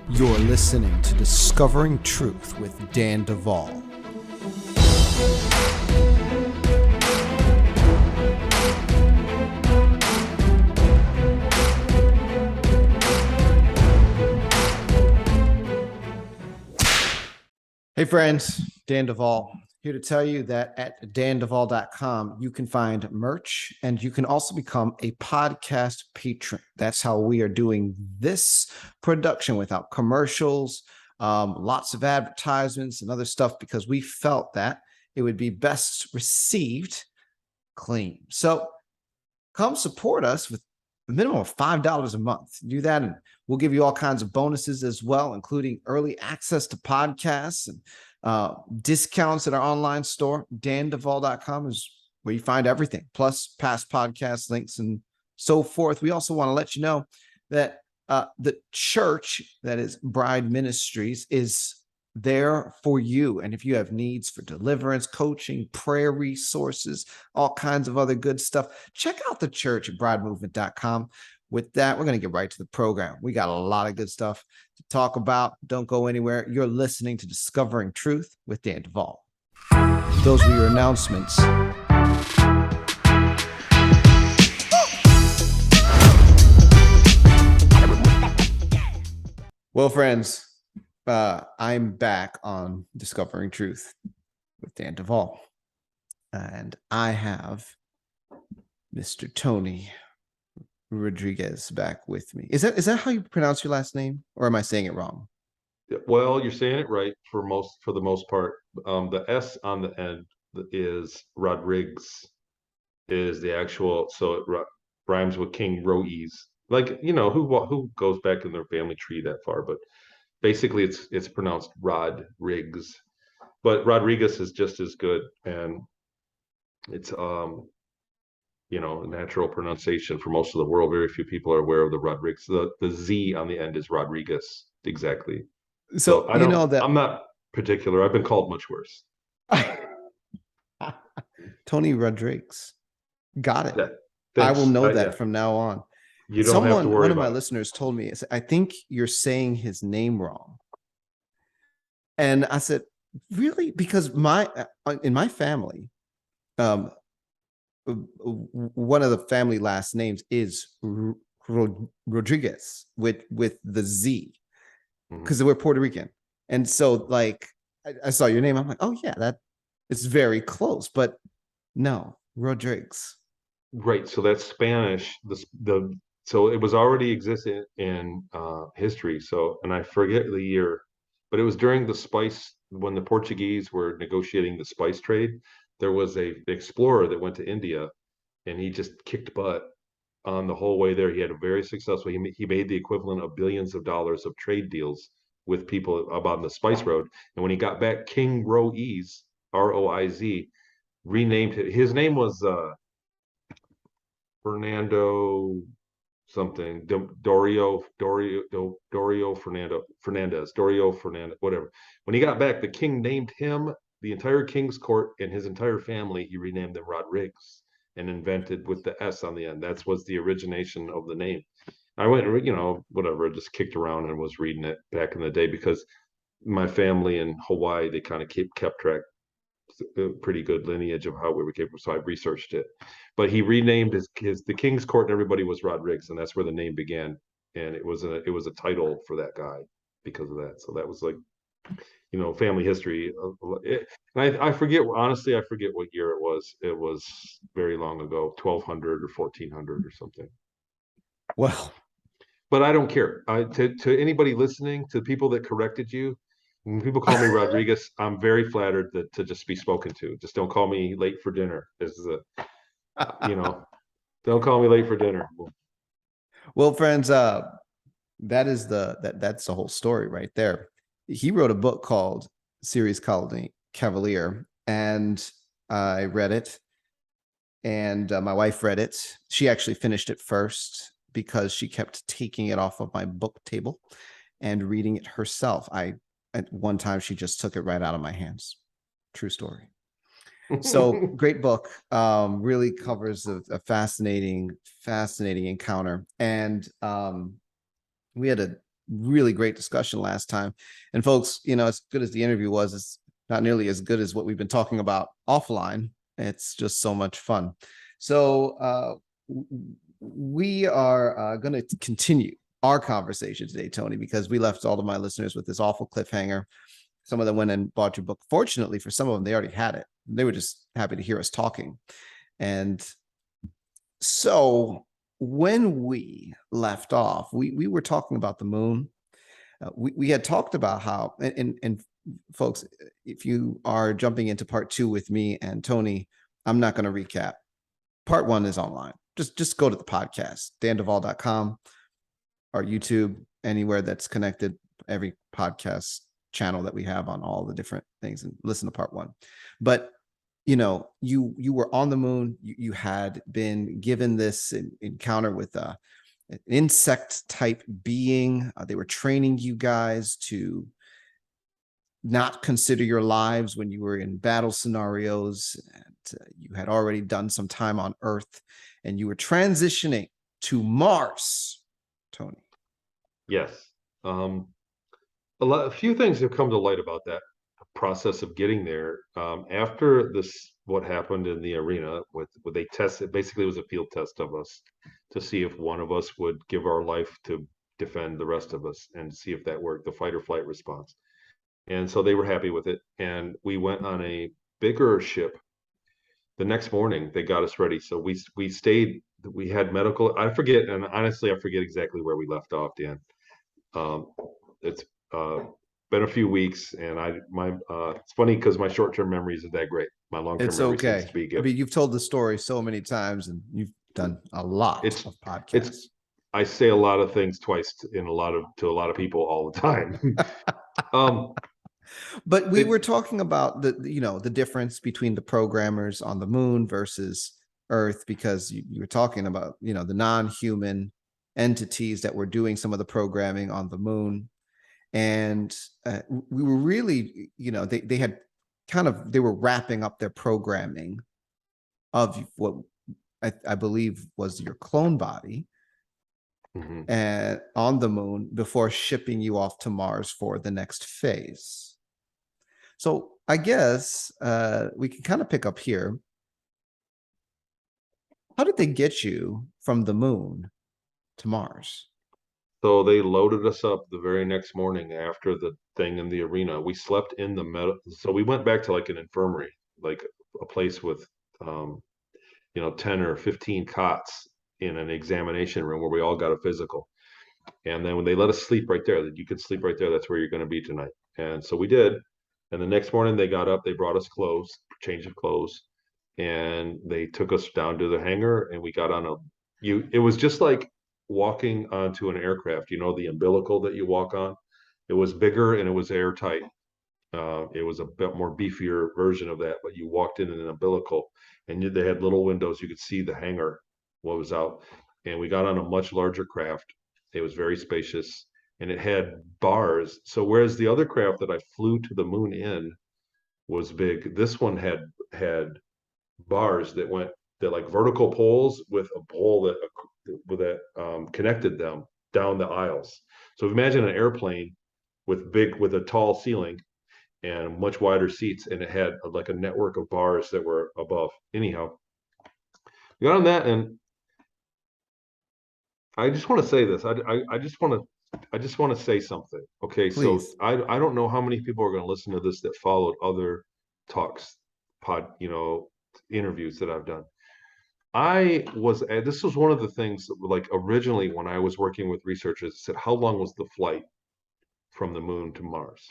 You're listening to Discovering Truth with Dan Duvall. Hey friends, Dan Duvall here to tell you that at danduvall.com you can find merch and you can also become a podcast patron. That's how we are doing this production without commercials, lots of advertisements and other stuff, because we felt that it would be best received clean. So come support us with a minimum of $5 a month. Do that, and we'll give you all kinds of bonuses as well, including early access to podcasts and discounts at our online store. danduvall.com is where you find everything, plus past podcast links and so forth. We also want to let you know that the church, that is Bride Ministries, is there for you. And if you have needs for deliverance, coaching, prayer resources, all kinds of other good stuff, check out the church at bridemovement.com. With that, we're going to get right to the program. We got a lot of good stuff to talk about. Don't go anywhere. You're listening to Discovering Truth with Dan Duvall. Those were your announcements. Well, friends, I'm back on Discovering Truth with Dan Duvall, and I have Mr. Tony Rodrigues back with me. Is that how you pronounce your last name, or am I saying it wrong? Well, you're saying it right for the most part. The S on the end is Rodrigues, is the actual, so it rhymes with King Rodrigues. Like, who goes back in their family tree that far, but basically it's pronounced Rodrigues. But Rodrigues is just as good, and it's natural pronunciation for most of the world. Very few people are aware of the Rodrigues. The Z on the end is Rodrigues, exactly. So I'm not particular. I've been called much worse. Tony Rodrigues. Got it. Yeah, I will know that yeah. from now on. You don't have to worry one of about my it. listeners told me, I think you're saying his name wrong. And I said, really? Because in my family, one of the family last names is Rodrigues with the Z, because we're Puerto Rican. And so, like, I saw your name. I'm like, oh yeah, that it's very close, but no, Rodrigues. Right. So that's Spanish. So it was already existing in history. So, and I forget the year, but it was during when the Portuguese were negotiating the spice trade. There was a explorer that went to India, and he just kicked butt on the whole way there. He had a very successful. He made the equivalent of billions of dollars of trade deals with people about the spice road. And when he got back, King Rodrigues, Roiz, renamed it. His name was Fernando something, Dorio Fernandez, whatever. When he got back, the king named him, the entire king's court and his entire family, he renamed them Rodrigues and invented with the S on the end. That was the origination of the name. I went, whatever, just kicked around and was reading it back in the day, because my family in Hawaii, they kind of kept track, a pretty good lineage of how we came from. So I researched it, but he renamed the King's Court, and everybody was Rodrigues, and that's where the name began. And it was a title for that guy because of that. So that was like, family history. I forget, honestly, I forget what year it was. It was very long ago, 1200 or 1400 or something. Well, but I don't care. To anybody listening, to people that corrected you, when people call me Rodrigues, I'm very flattered to just be spoken to. Just don't call me late for dinner. Don't call me late for dinner. Well, friends, that's the whole story right there. He wrote a book called Ceres Colony Cavalier, and I read it, and my wife read it. She actually finished it first because she kept taking it off of my book table and reading it herself. At one time, she just took it right out of my hands. True story. So great book. Really covers a fascinating encounter. And we had really great discussion last time. And folks, as good as the interview was, it's not nearly as good as what we've been talking about offline. It's just so much fun. So we are going to continue our conversation today, Tony, because we left all of my listeners with this awful cliffhanger. Some of them went and bought your book. Fortunately, for some of them, they already had it. They were just happy to hear us talking. And so when we left off, we were talking about the moon. We had talked about how, and folks, if you are jumping into part 2 with me and Tony, I'm not going to recap. Part 1 is online. Just go to the podcast, danduvall.com, or YouTube, anywhere that's connected, every podcast channel that we have on all the different things, and listen to part 1. But you were on the moon. You had been given this encounter with an insect type being. They were training you guys to not consider your lives when you were in battle scenarios, and you had already done some time on Earth, and you were transitioning to Mars, Tony. Yes. A few things have come to light about that process of getting there. After this, what happened in the arena with they tested, basically it was a field test of us to see if one of us would give our life to defend the rest of us and see if that worked, the fight or flight response. And so they were happy with it. And we went on a bigger ship. The next morning they got us ready. So we stayed, we had medical, I forget, and honestly, I forget exactly where we left off, Dan. It's been a few weeks, and it's funny because my short-term memory isn't that great. My long-term memory seems to be good. I mean, you've told the story so many times, and you've done a lot of podcasts. I say a lot of things twice to a lot of people all the time. But we were talking about the difference between the programmers on the moon versus Earth, because you were talking about the non-human entities that were doing some of the programming on the moon. And we were really, they had they were wrapping up their programming of what I believe was your clone body, and on the moon before shipping you off to Mars for the next phase. So I guess we can kind of pick up here. How did they get you from the moon to Mars? So they loaded us up the very next morning after the thing in the arena. We slept in the so we went back to like an infirmary, like a place with 10 or 15 cots in an examination room where we all got a physical. And then when they let us sleep right there, that you could sleep right there, that's where you're going to be tonight. And so we did. And the next morning they got up, they brought us clothes, change of clothes, and they took us down to the hangar, and we got on it was just like walking onto an aircraft, the umbilical that you walk on. It was bigger and it was airtight. It was a bit more beefier version of that, but you walked in an umbilical, and they had little windows. You could see the hangar, what was out. And we got on a much larger craft. It was very spacious, and it had bars. So whereas the other craft that I flew to the moon in was big, this one had bars that like vertical poles with a pole that connected them down the aisles. So imagine an airplane with a tall ceiling and much wider seats, and it had like a network of bars that were above. Anyhow, we got on that, and I just want to say this. I just want to say something. Okay, Please. So I don't know how many people are going to listen to this that followed other talks, interviews that I've done. This was one of the things, like originally when I was working with researchers, I said, how long was the flight from the moon to Mars?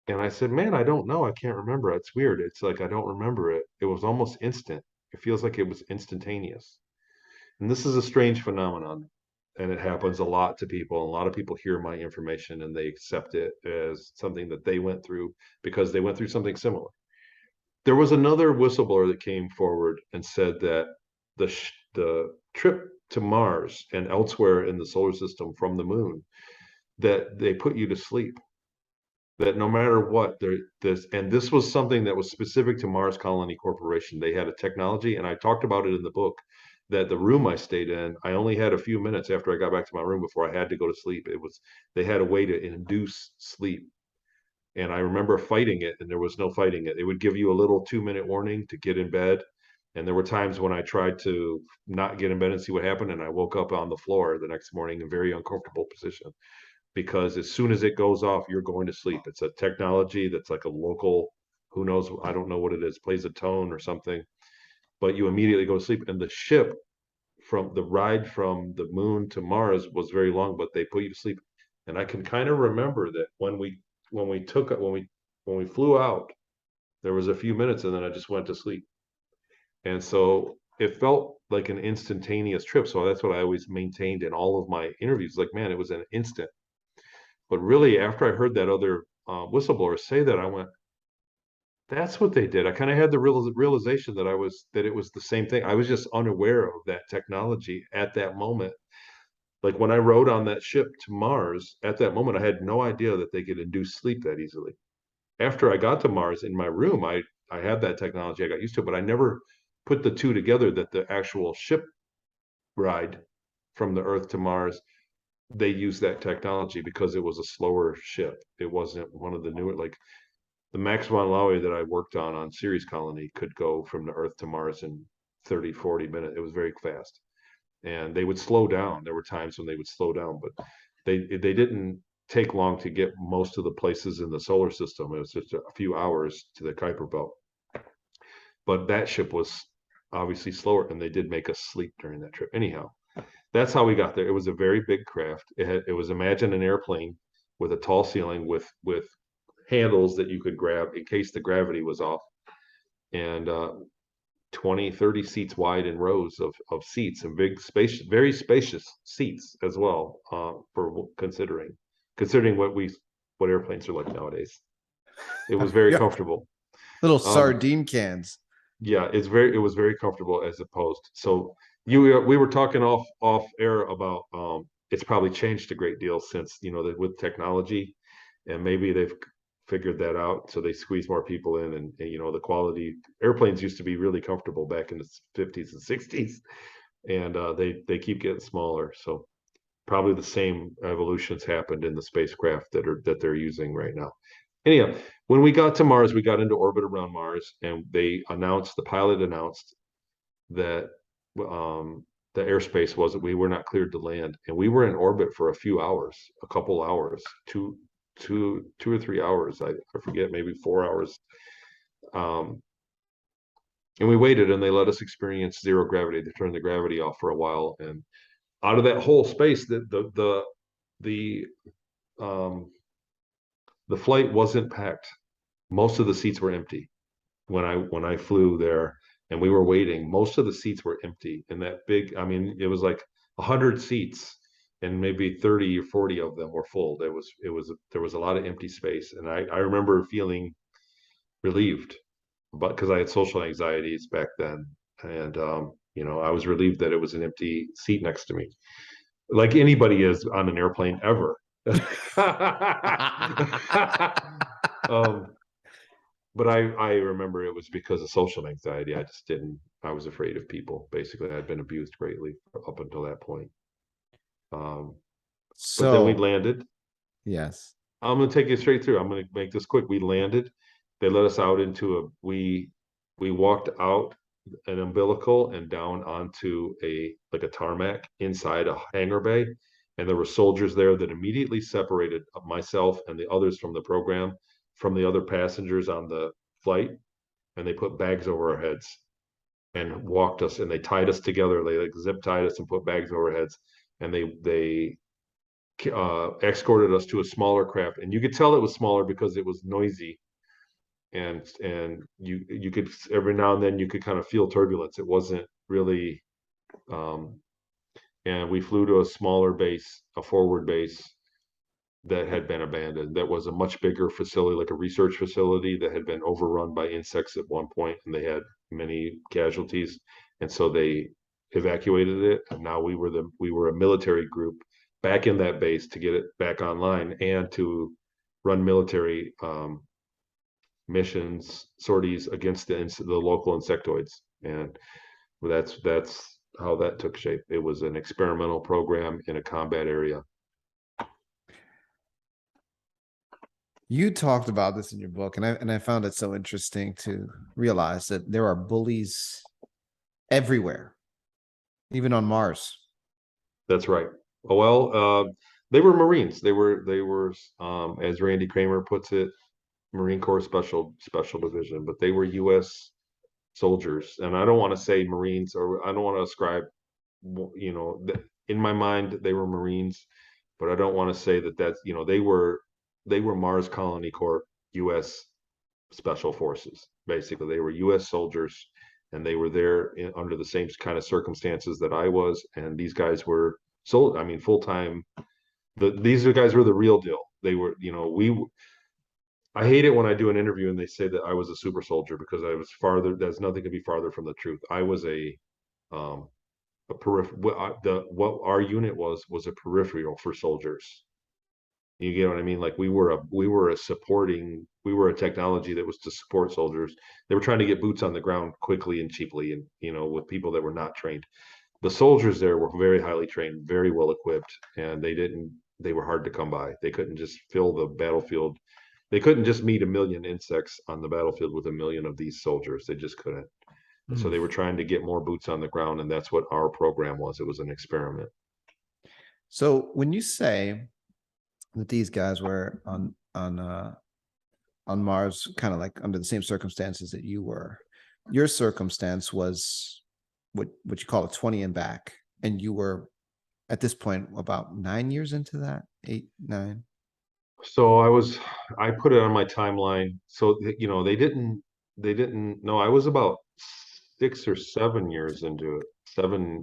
And I said, man, I don't know. I can't remember. It's weird. It's like, I don't remember it. It was almost instant. It feels like it was instantaneous. And this is a strange phenomenon. And it happens a lot to people. A lot of people hear my information and they accept it as something that they went through because they went through something similar. There was another whistleblower that came forward and said that the trip to Mars and elsewhere in the solar system from the moon, that they put you to sleep. That no matter what, this was something that was specific to Mars Colony Corporation. They had a technology, and I talked about it in the book, that the room I stayed in, I only had a few minutes after I got back to my room before I had to go to sleep. They had a way to induce sleep. And I remember fighting it, and there was no fighting it. It would give you a little 2-minute warning to get in bed. And there were times when I tried to not get in bed and see what happened, and I woke up on the floor the next morning in a very uncomfortable position, because as soon as it goes off, you're going to sleep. It's a technology that's like a local, who knows, I don't know what it is, plays a tone or something, but you immediately go to sleep. And the ship, from the ride from the moon to Mars, was very long, but they put you to sleep. And I can kind of remember that when we flew out, there was a few minutes and then I just went to sleep. And so it felt like an instantaneous trip. So that's what I always maintained in all of my interviews. Like, man, it was an instant. But really, after I heard that other whistleblower say that, I went, that's what they did. I kind of had the realization that it was the same thing. I was just unaware of that technology at that moment. Like when I rode on that ship to Mars, at that moment, I had no idea that they could induce sleep that easily. After I got to Mars in my room, I had that technology. I got used to it, but I never put the two together, that the actual ship ride from the Earth to Mars, they used that technology because it was a slower ship. It wasn't one of the newer, like the Max von Laue that I worked on Ceres Colony could go from the Earth to Mars in 30, 40 minutes. It was very fast. And they would slow down. There were times when they would slow down, but they didn't take long to get most of the places in the solar system. It was just a few hours to the Kuiper Belt. But that ship was obviously slower, and they did make us sleep during that trip. Anyhow, that's how we got there. It was a very big craft. It was, imagine an airplane with a tall ceiling with handles that you could grab in case the gravity was off, and 20, 30 seats wide in rows of seats, and big spacious, very spacious seats as well, for considering what airplanes are like nowadays. It was very Yeah. comfortable. Little Um, sardine cans. yeah, it was very comfortable as opposed. So we were talking off air about, it's probably changed a great deal since, with technology, and maybe they've figured that out, so they squeeze more people in, and the quality, airplanes used to be really comfortable back in the 50s and 60s, and they keep getting smaller. So probably the same evolutions happened in the spacecraft that they're using right now. Anyhow, when we got to Mars, we got into orbit around Mars, and the pilot announced that, the airspace was that we were not cleared to land, and we were in orbit for a few hours, a couple hours, two or 3 hours. I forget, maybe 4 hours. Um, and we waited, and they let us experience zero gravity. They turned the gravity off for a while, and out of that whole space, the um, the flight wasn't packed. Most of the seats were empty when I flew there, and we were waiting. Most of the seats were empty, and that big, I mean, it was like 100 seats, and maybe 30 or 40 of them were full. There was a lot of empty space, and I remember feeling relieved, but because I had social anxieties back then, and I was relieved that it was an empty seat next to me, like anybody is on an airplane ever. um, but I remember it was because of social anxiety. I was afraid of people. Basically, I'd been abused greatly up until that point. Um, but then we So, landed. yes. I'm going to take you straight through. I'm going to make this quick. We landed. They let us out we walked out an umbilical and down onto like a tarmac inside a hangar bay. And there were soldiers there that immediately separated myself and the others from the program from the other passengers on the flight. And they put bags over our heads and walked us, and they tied us together. They like zip tied us and put bags over our heads. And they escorted us to a smaller craft, and you could tell it was smaller because it was noisy, and you could, every now and then you could kind of feel turbulence. It wasn't really, um, and we flew to a smaller base, a forward base that had been abandoned. That was a much bigger facility, like a research facility that had been overrun by insects at one point, and they had many casualties, and so they evacuated it. And now we were a military group back in that base to get it back online and to run military, missions, sorties against the local insectoids. And that's how that took shape. It was an experimental program in a combat area. You talked about this in your book, and I found it so interesting to realize that there are bullies everywhere, even on Mars. That's right. Oh, well, they were Marines. They were as Randy Kramer puts it, Marine Corps Special Division, but they were U.S. soldiers. And I don't want to say Marines, or I don't want to ascribe, in my mind they were Marines, but I don't want to say that that's, they were Mars Colony Corps U.S. Special Forces. Basically, they were U.S. soldiers, and they were there under the same kind of circumstances that I was. And these guys were I mean, full time. These guys were the real deal. They were, I hate it when I do an interview and they say that I was a super soldier, because I was farther. There's nothing could be farther from the truth. I was um, a peripheral. What our unit was a peripheral for soldiers. You get what I mean? Like we were a technology that was to support soldiers. They were trying to get boots on the ground quickly and cheaply, and with people that were not trained. The soldiers there were very highly trained, very well equipped, and they were hard to come by. They couldn't just fill the battlefield. They couldn't just meet a million insects on the battlefield with a million of these soldiers. They just couldn't. So Mm. they were trying to get more boots on the ground, and that's what our program was. It was an experiment. So when you say that these guys were on Mars, kind of like under the same circumstances that you were, your circumstance was what you call a 20 and back, and you were at this point about 9 years into that, 8, 9. So I put it on my timeline. So they didn't. No, I was about 6 or 7 years into it.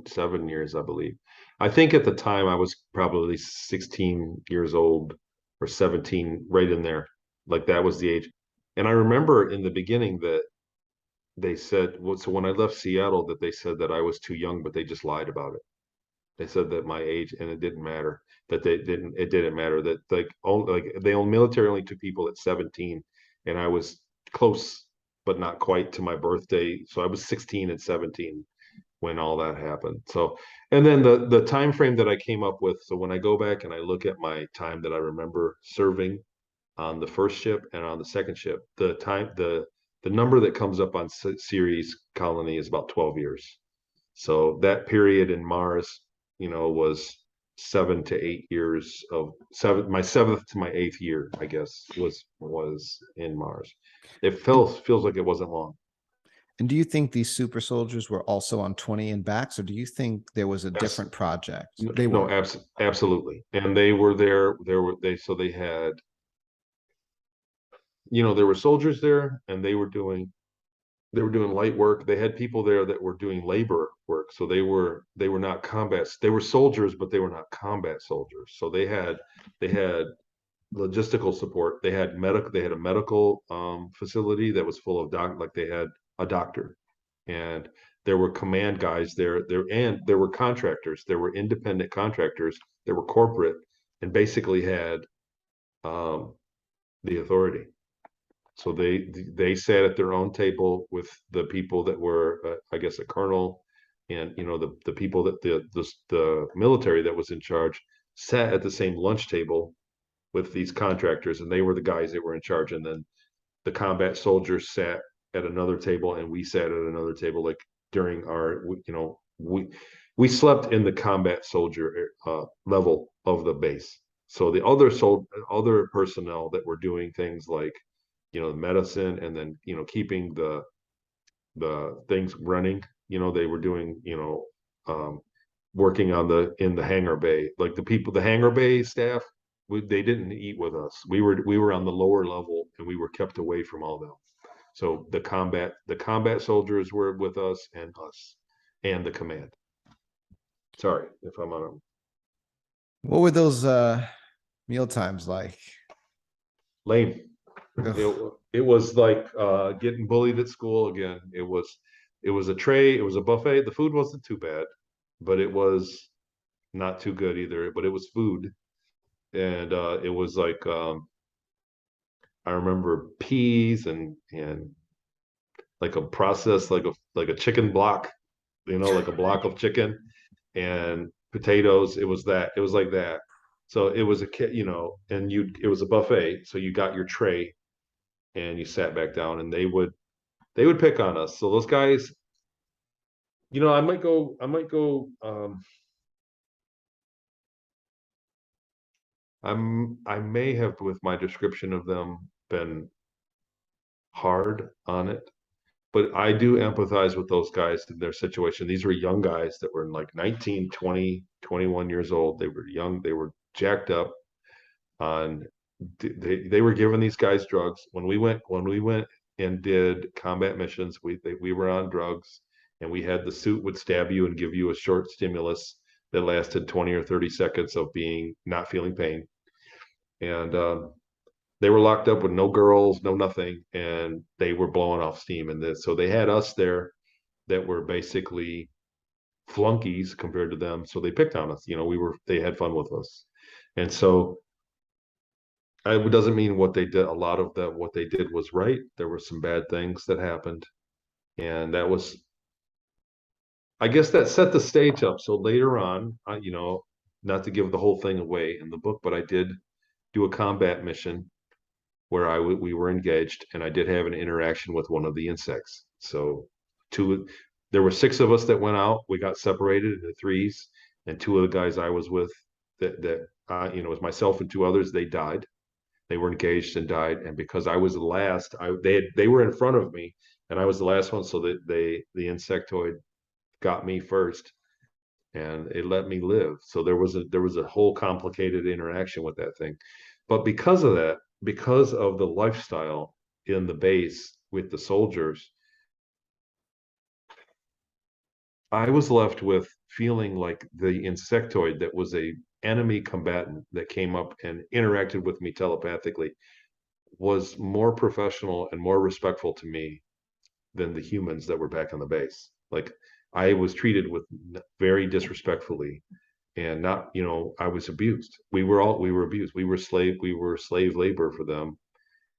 7 years, I believe. I think at the time I was probably 16 years old or 17, right in there. Like that was the age. And I remember in the beginning that they said, well, so when I left Seattle, that they said that I was too young, but they just lied about it. They said that my age, and it didn't matter. That it didn't matter. That they only military only took people at 17, and I was close, but not quite to my birthday. So I was 16 and 17 when all that happened. So, and then the time frame that I came up with. So when I go back and I look at my time that I remember serving on the first ship and on the second ship, the number that comes up on Ceres Colony is about 12 years. So that period in Mars, was 7 to 8 years of my seventh to my eighth year, I guess, was in Mars. It And feels like it wasn't long. and do you think these super soldiers were also on 20 and backs, or do you think there was a Yes, different project? no, They no, were. absolutely. And they were there. So they had, there were soldiers there, and they were doing light work. They had people there that were doing labor work. So they were not combat. They were soldiers, but they were not combat soldiers. So they had logistical support. They had a medical facility that was full of like they had a doctor, and there were command guys and there were contractors. There were independent contractors. There were corporate, and basically had um, the authority. So they sat at their own table with the people that were, I guess, a colonel, and the people that the military that was in charge sat at the same lunch table with these contractors, and they were the guys that were in charge. And then the combat soldiers sat at another table, and we sat at another table. Like during we slept in the combat soldier level of the base. So the other personnel that were doing things like medicine, and then keeping the things running. They were doing working in the hangar bay. Like the hangar bay staff, they didn't eat with us. We were on the lower level, and we were kept away from all them. So the combat soldiers were with us, and the command. Sorry if I'm on What were those meal times like? lame. Ugh. It was like getting bullied at school again. It was a tray. It was a buffet. The food wasn't too bad, but it was not too good either. But it was food, and it was like I remember peas and like a process, like a chicken block, like a block of chicken and potatoes. It was like that. So it was and it was a buffet. So you got your tray and you sat back down, and they would pick on us. So those guys, I may have, with my description of them, been hard on it, but I do empathize with those guys in their situation. These were young guys that were like 19, 20, 21 years old. They were young, they were jacked up on they were giving these guys drugs. When we went and did combat missions, we were on drugs, and we had the suit would stab you and give you a short stimulus that lasted 20 or 30 seconds of being not feeling pain. And they were locked up with no girls, no nothing, and they were blowing off steam. And so they had us there that were basically flunkies compared to them. So they picked on us. They had fun with us. And so it doesn't mean what they did. A lot of what they did was right. There were some bad things that happened. And I guess that set the stage up. So later on, not to give the whole thing away in the book, but I did do a combat mission where we were engaged, and I did have an interaction with one of the insects. So there were 6 of us that went out. We got separated into threes, and 2 of the guys I was with that it was myself and 2 others. They died. They were engaged and died. And because I was the last, they were in front of me, and I was the last one. So that the insectoid got me first, and it let me live. So there was a whole complicated interaction with that thing. But because of that, because of the lifestyle in the base with the soldiers, I was left with feeling like the insectoid that was a enemy combatant that came up and interacted with me telepathically was more professional and more respectful to me than the humans that were back on the base. Like, I was treated with very disrespectfully, and not, I was abused. We were abused. We were slave labor for them.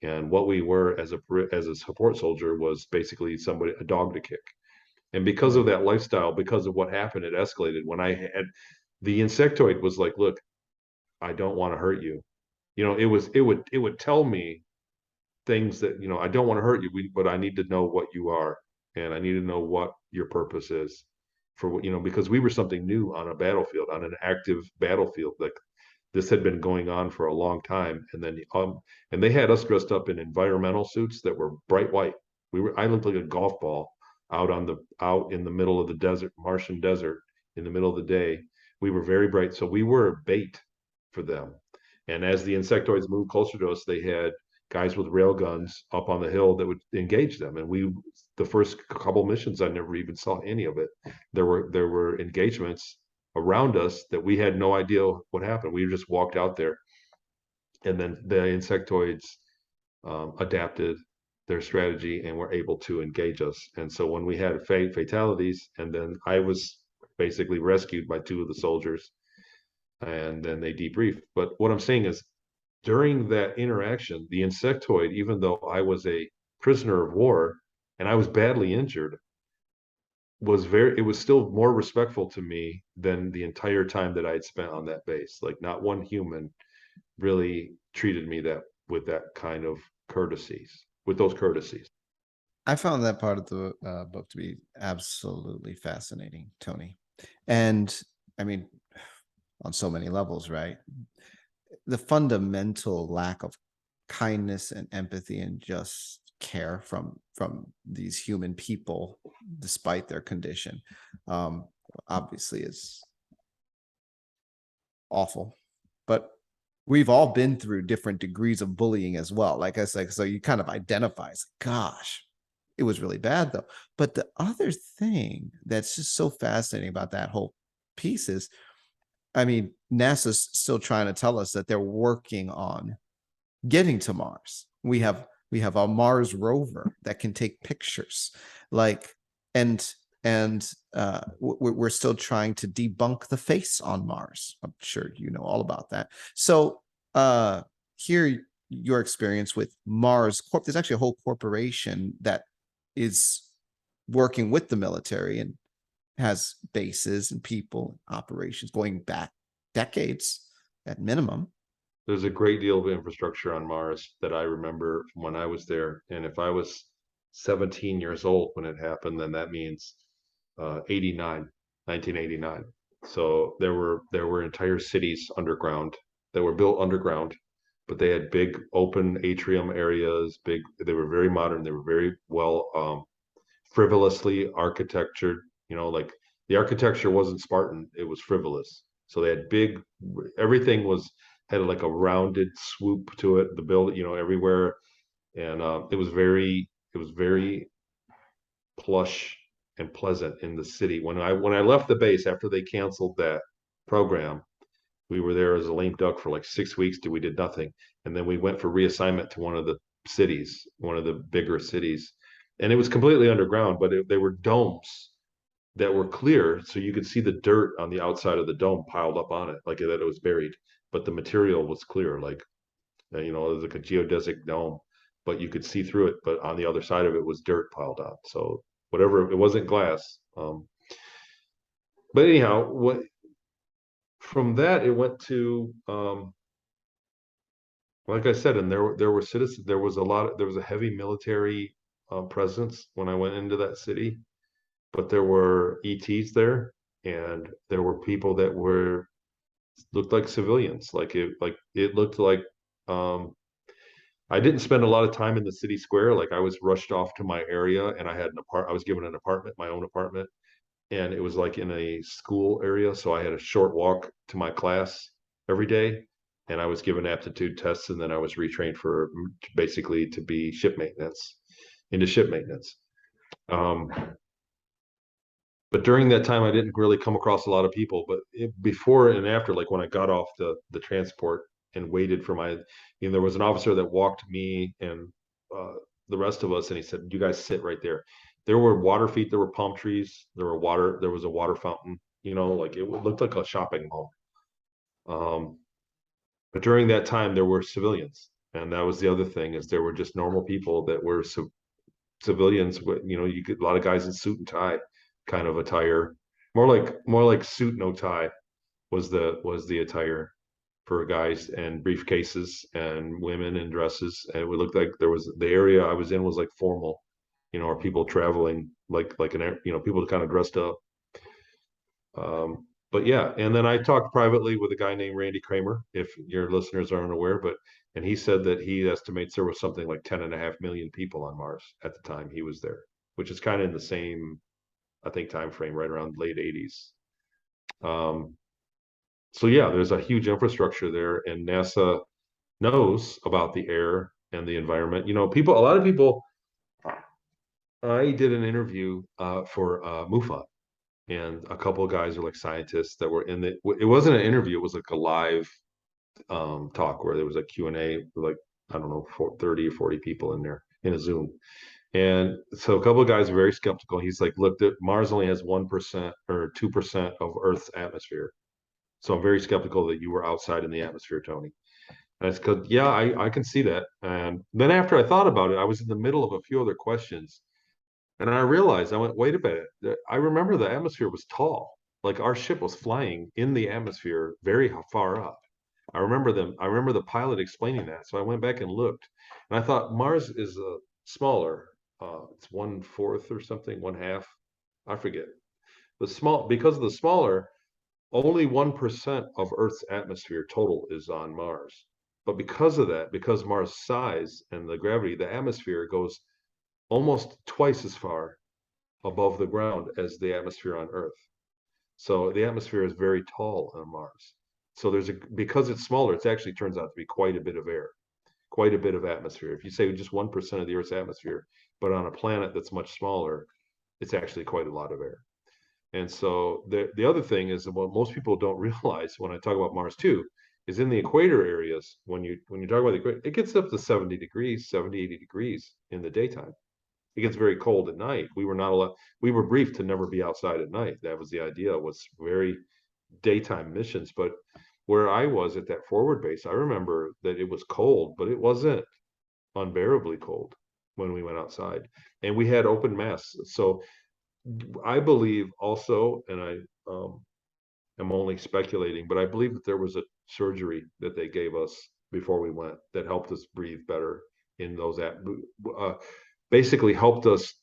And what we were as a support soldier was basically a dog to kick. And because of that lifestyle, because of what happened, it escalated. When I had the insectoid was like, look, I don't want to hurt you. It would tell me things that, I don't want to hurt you, but I need to know what you are, and I need to know what your purpose is for what, because we were something new on a battlefield, on an active battlefield. Like, this had been going on for a long time. And then and they had us dressed up in environmental suits that were bright white. I looked like a golf ball out in the middle of the desert, Martian desert, in the middle of the day. We were very bright. So we were bait for them. And as the insectoids moved closer to us, they had guys with rail guns up on the hill that would engage them. And the first couple missions, I never even saw any of it. There were engagements around us that we had no idea what happened. We just walked out there, and then the insectoids adapted their strategy and were able to engage us. And so when we had fatalities, and then I was basically rescued by 2 of the soldiers, and then they debriefed. But what I'm saying is, during that interaction, the insectoid, even though I was a prisoner of war and I was badly injured, it was still more respectful to me than the entire time that I had spent on that base. Like, not one human really treated me with that kind of with those courtesies. I found that part of the book to be absolutely fascinating, Tony. And I mean, on so many levels, right? The fundamental lack of kindness and empathy and just care from these human people, despite their condition, obviously is awful. But we've all been through different degrees of bullying as well. Like I said, so you kind of identify, gosh, it was really bad though. But the other thing that's just so fascinating about that whole piece is, I mean, NASA's still trying to tell us that they're working on getting to Mars. We have a Mars rover that can take pictures, like, and we're still trying to debunk the face on Mars. I'm sure you know all about that. So here, your experience with Mars Corp, there's actually a whole corporation that is working with the military and has bases and people, operations going back decades at minimum. There's a great deal of infrastructure on Mars that I remember from when I was there. And if I was 17 years old when it happened, then that means 89, 1989. So there were entire cities underground that were built underground, but they had big open atrium areas. They were very modern. They were very well frivolously architectured. Like the architecture wasn't Spartan; it was frivolous. So they had everything had like a rounded swoop to it. The build, everywhere, and it was very plush and pleasant in the city. When I left the base after they canceled that program, we were there as a lame duck for like 6 weeks. We did nothing, and then we went for reassignment to one of the bigger cities, and it was completely underground, but they were domes that were clear, so you could see the dirt on the outside of the dome piled up on it, like that it was buried, but the material was clear, like it was like a geodesic dome, but you could see through it. But on the other side of it was dirt piled on. So whatever, it wasn't glass. But anyhow, what from that it went to like I said, and there were citizens. There was a heavy military presence when I went into that city, but there were ETs there, and there were people that looked like civilians. It looked like I didn't spend a lot of time in the city square. Like I was rushed off to my area, and I was given an apartment, my own apartment, and it was like in a school area, so I had a short walk to my class every day, and I was given aptitude tests, and then I was retrained for basically to be into ship maintenance. Um, but during that time, I didn't really come across a lot of people. But before and after, like when I got off the transport and waited for there was an officer that walked me and uh, the rest of us, and he said, "You guys sit right there." There were water feet, there were palm trees, there was a water fountain. Like it looked like a shopping mall. Um, but during that time, there were civilians, and that was the other thing is there were just normal people that were civilians. You get a lot of guys in suit and tie kind of attire, more like suit no tie was the attire for guys, and briefcases, and women in dresses. And it would look like the area I was in was like formal, or people traveling people kind of dressed up. But yeah, and then I talked privately with a guy named Randy Kramer, if your listeners aren't aware, and he said that he estimates there was something like 10.5 million people on Mars at the time he was there, which is kind of in the same, I think, time frame, right around late 80s. So yeah, there's a huge infrastructure there, and NASA knows about the air and the environment. A lot of people. I did an interview for MUFON, and a couple of guys are like scientists that were in the. It wasn't an interview; it was like a live talk where there was a Q&A with like, I don't know, 30 or 40 people in there in a Zoom. And so a couple of guys are very skeptical. He's like, "Look, Mars only has 1% or 2% of Earth's atmosphere. So I'm very skeptical that you were outside in the atmosphere, Tony." And I said, "Yeah, I can see that." And then after I thought about it, I was in the middle of a few other questions. And I realized, I went, wait a minute. I remember the atmosphere was tall. Like our ship was flying in the atmosphere very far up. I remember the pilot explaining that. So I went back and looked, and I thought Mars is smaller. It's 1/4 or something, 1/2. I forget. Because of the smaller, only 1% of Earth's atmosphere total is on Mars. But because of that, because Mars' size and the gravity, the atmosphere goes almost twice as far above the ground as the atmosphere on Earth. So the atmosphere is very tall on Mars. So because it's smaller, it actually turns out to be quite a bit of air, quite a bit of atmosphere. If you say just 1% of the Earth's atmosphere, but on a planet that's much smaller, it's actually quite a lot of air. And so the other thing is, what most people don't realize when I talk about Mars too, is in the equator areas, when you talk about the equator, it gets up to 70 degrees, 70, 80 degrees in the daytime. It gets very cold at night. We were not allowed, we were briefed to never be outside at night. That was the idea, was very daytime missions. But where I was at that forward base, I remember that it was cold, but it wasn't unbearably cold when we went outside. And we had open masks. So I believe also, and I am only speculating, but I believe that there was a surgery that they gave us before we went that helped us breathe better in those basically helped us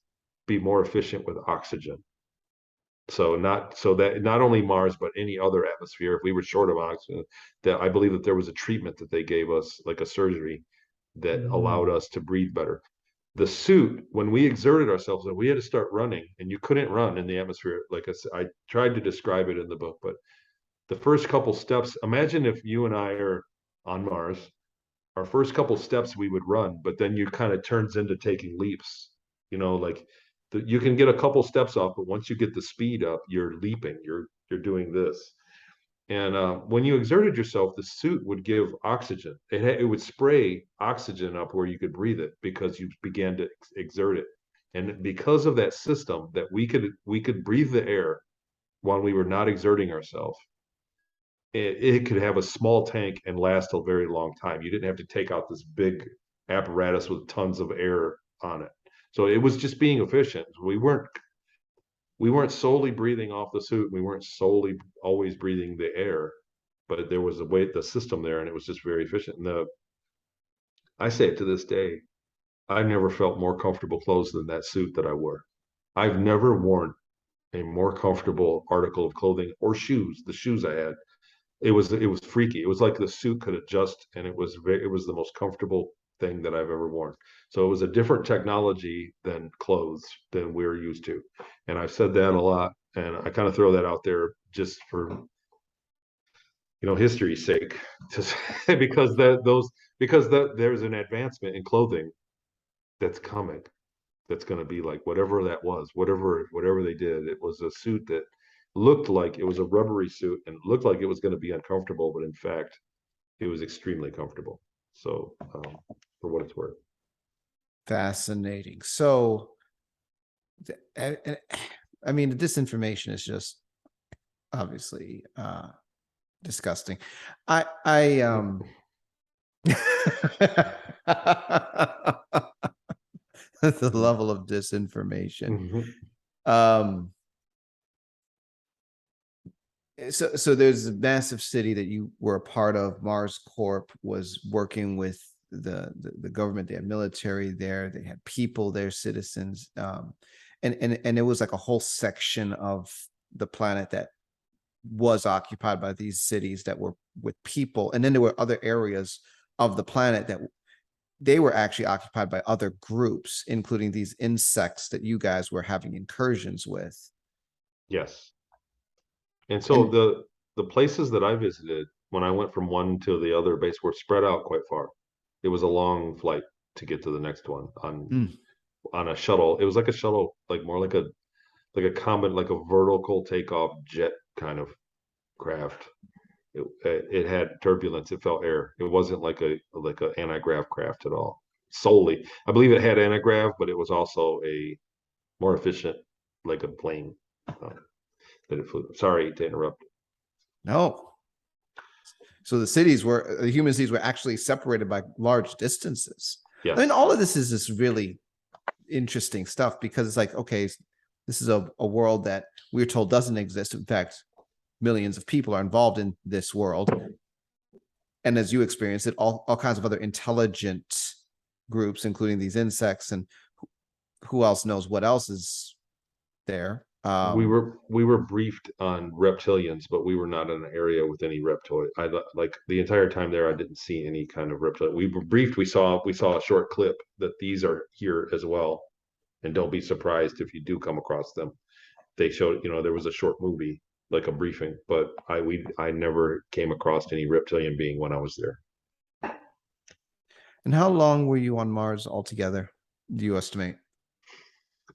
be more efficient with oxygen. So that not only Mars, but any other atmosphere, if we were short of oxygen, that I believe that there was a treatment that they gave us, like a surgery, that allowed Mm. us to breathe better. The suit, when we exerted ourselves and we had to start running, and you couldn't run in the atmosphere, like I tried to describe it in the book, but the first couple steps, imagine if you and I are on Mars, our first couple steps we would run, but then you kind of turns into taking leaps. Like you can get a couple steps off, but once you get the speed up, you're leaping. You're doing this. And when you exerted yourself, the suit would give oxygen. It would spray oxygen up where you could breathe it because you began to exert it. And because of that system, that we could breathe the air while we were not exerting ourselves, it could have a small tank and last a very long time. You didn't have to take out this big apparatus with tons of air on it. So it was just being efficient. We weren't solely breathing off the suit. We weren't solely always breathing the air, but there was the system there, and it was just very efficient. And I say it to this day, I've never felt more comfortable clothes than that suit that I wore. I've never worn a more comfortable article of clothing or shoes. The shoes I had, it was freaky. It was like the suit could adjust, and it was the most comfortable thing that I've ever worn. So it was a different technology than clothes than we're used to. And I've said that a lot, and I kind of throw that out there just for history's sake, just because there's an advancement in clothing that's coming, that's going to be like whatever that was, whatever they did. It was a suit that looked like it was a rubbery suit and looked like it was going to be uncomfortable, but in fact, it was extremely comfortable. So, for what it's worth. Fascinating. So, I mean, the disinformation is just obviously disgusting. I the level of disinformation. Mhm. Um, so there's a massive city that you were a part of. Mars Corp was working with the government. They had military there. They had people there, citizens. And it was like a whole section of the planet that was occupied by these cities that were with people. And then there were other areas of the planet that they were actually occupied by other groups, including these insects that you guys were having incursions with. Yes. And so And the places that I visited when I went from one to the other base were spread out quite far. It was a long flight to get to the next one mm, on a shuttle. It was like a shuttle, like more like a common, like a vertical takeoff jet kind of craft. It had turbulence. It felt air. It wasn't like a anti-grav craft at all. Solely, I believe it had anti-grav, but it was also a more efficient, like a plane that it flew. Sorry to interrupt. no. So the human cities were actually separated by large distances. I mean, Yes. all of this is just really interesting stuff because it's like, okay, this is a world that we're told doesn't exist. In fact, millions of people are involved in this world. And as you experience it, all kinds of other intelligent groups, including these insects, and who else knows what else is there. We were briefed on reptilians, but we were not in an area with any reptoid. Like the entire time there, I didn't see any kind of reptile. We were briefed. We saw a short clip that these are here as well, and don't be surprised if you do come across them. They showed, there was a short movie, like a briefing, but I never came across any reptilian being when I was there. And how long were you on Mars altogether? Do you estimate?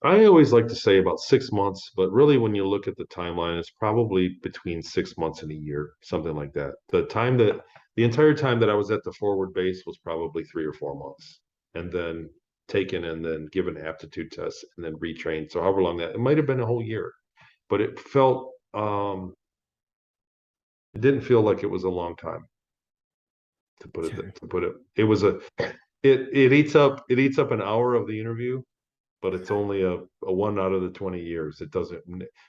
I always like to say about 6 months, but really, when you look at the timeline, it's probably between 6 months and a year, something like that. The entire time that I was at the forward base was probably 3 or 4 months, and then taken and then given aptitude tests and then retrained. So however long that, it might have been a whole year, but it didn't feel like it was a long time Okay. to put it. It was it eats up an hour of the interview but it's only a 1 out of the 20 years. It doesn't,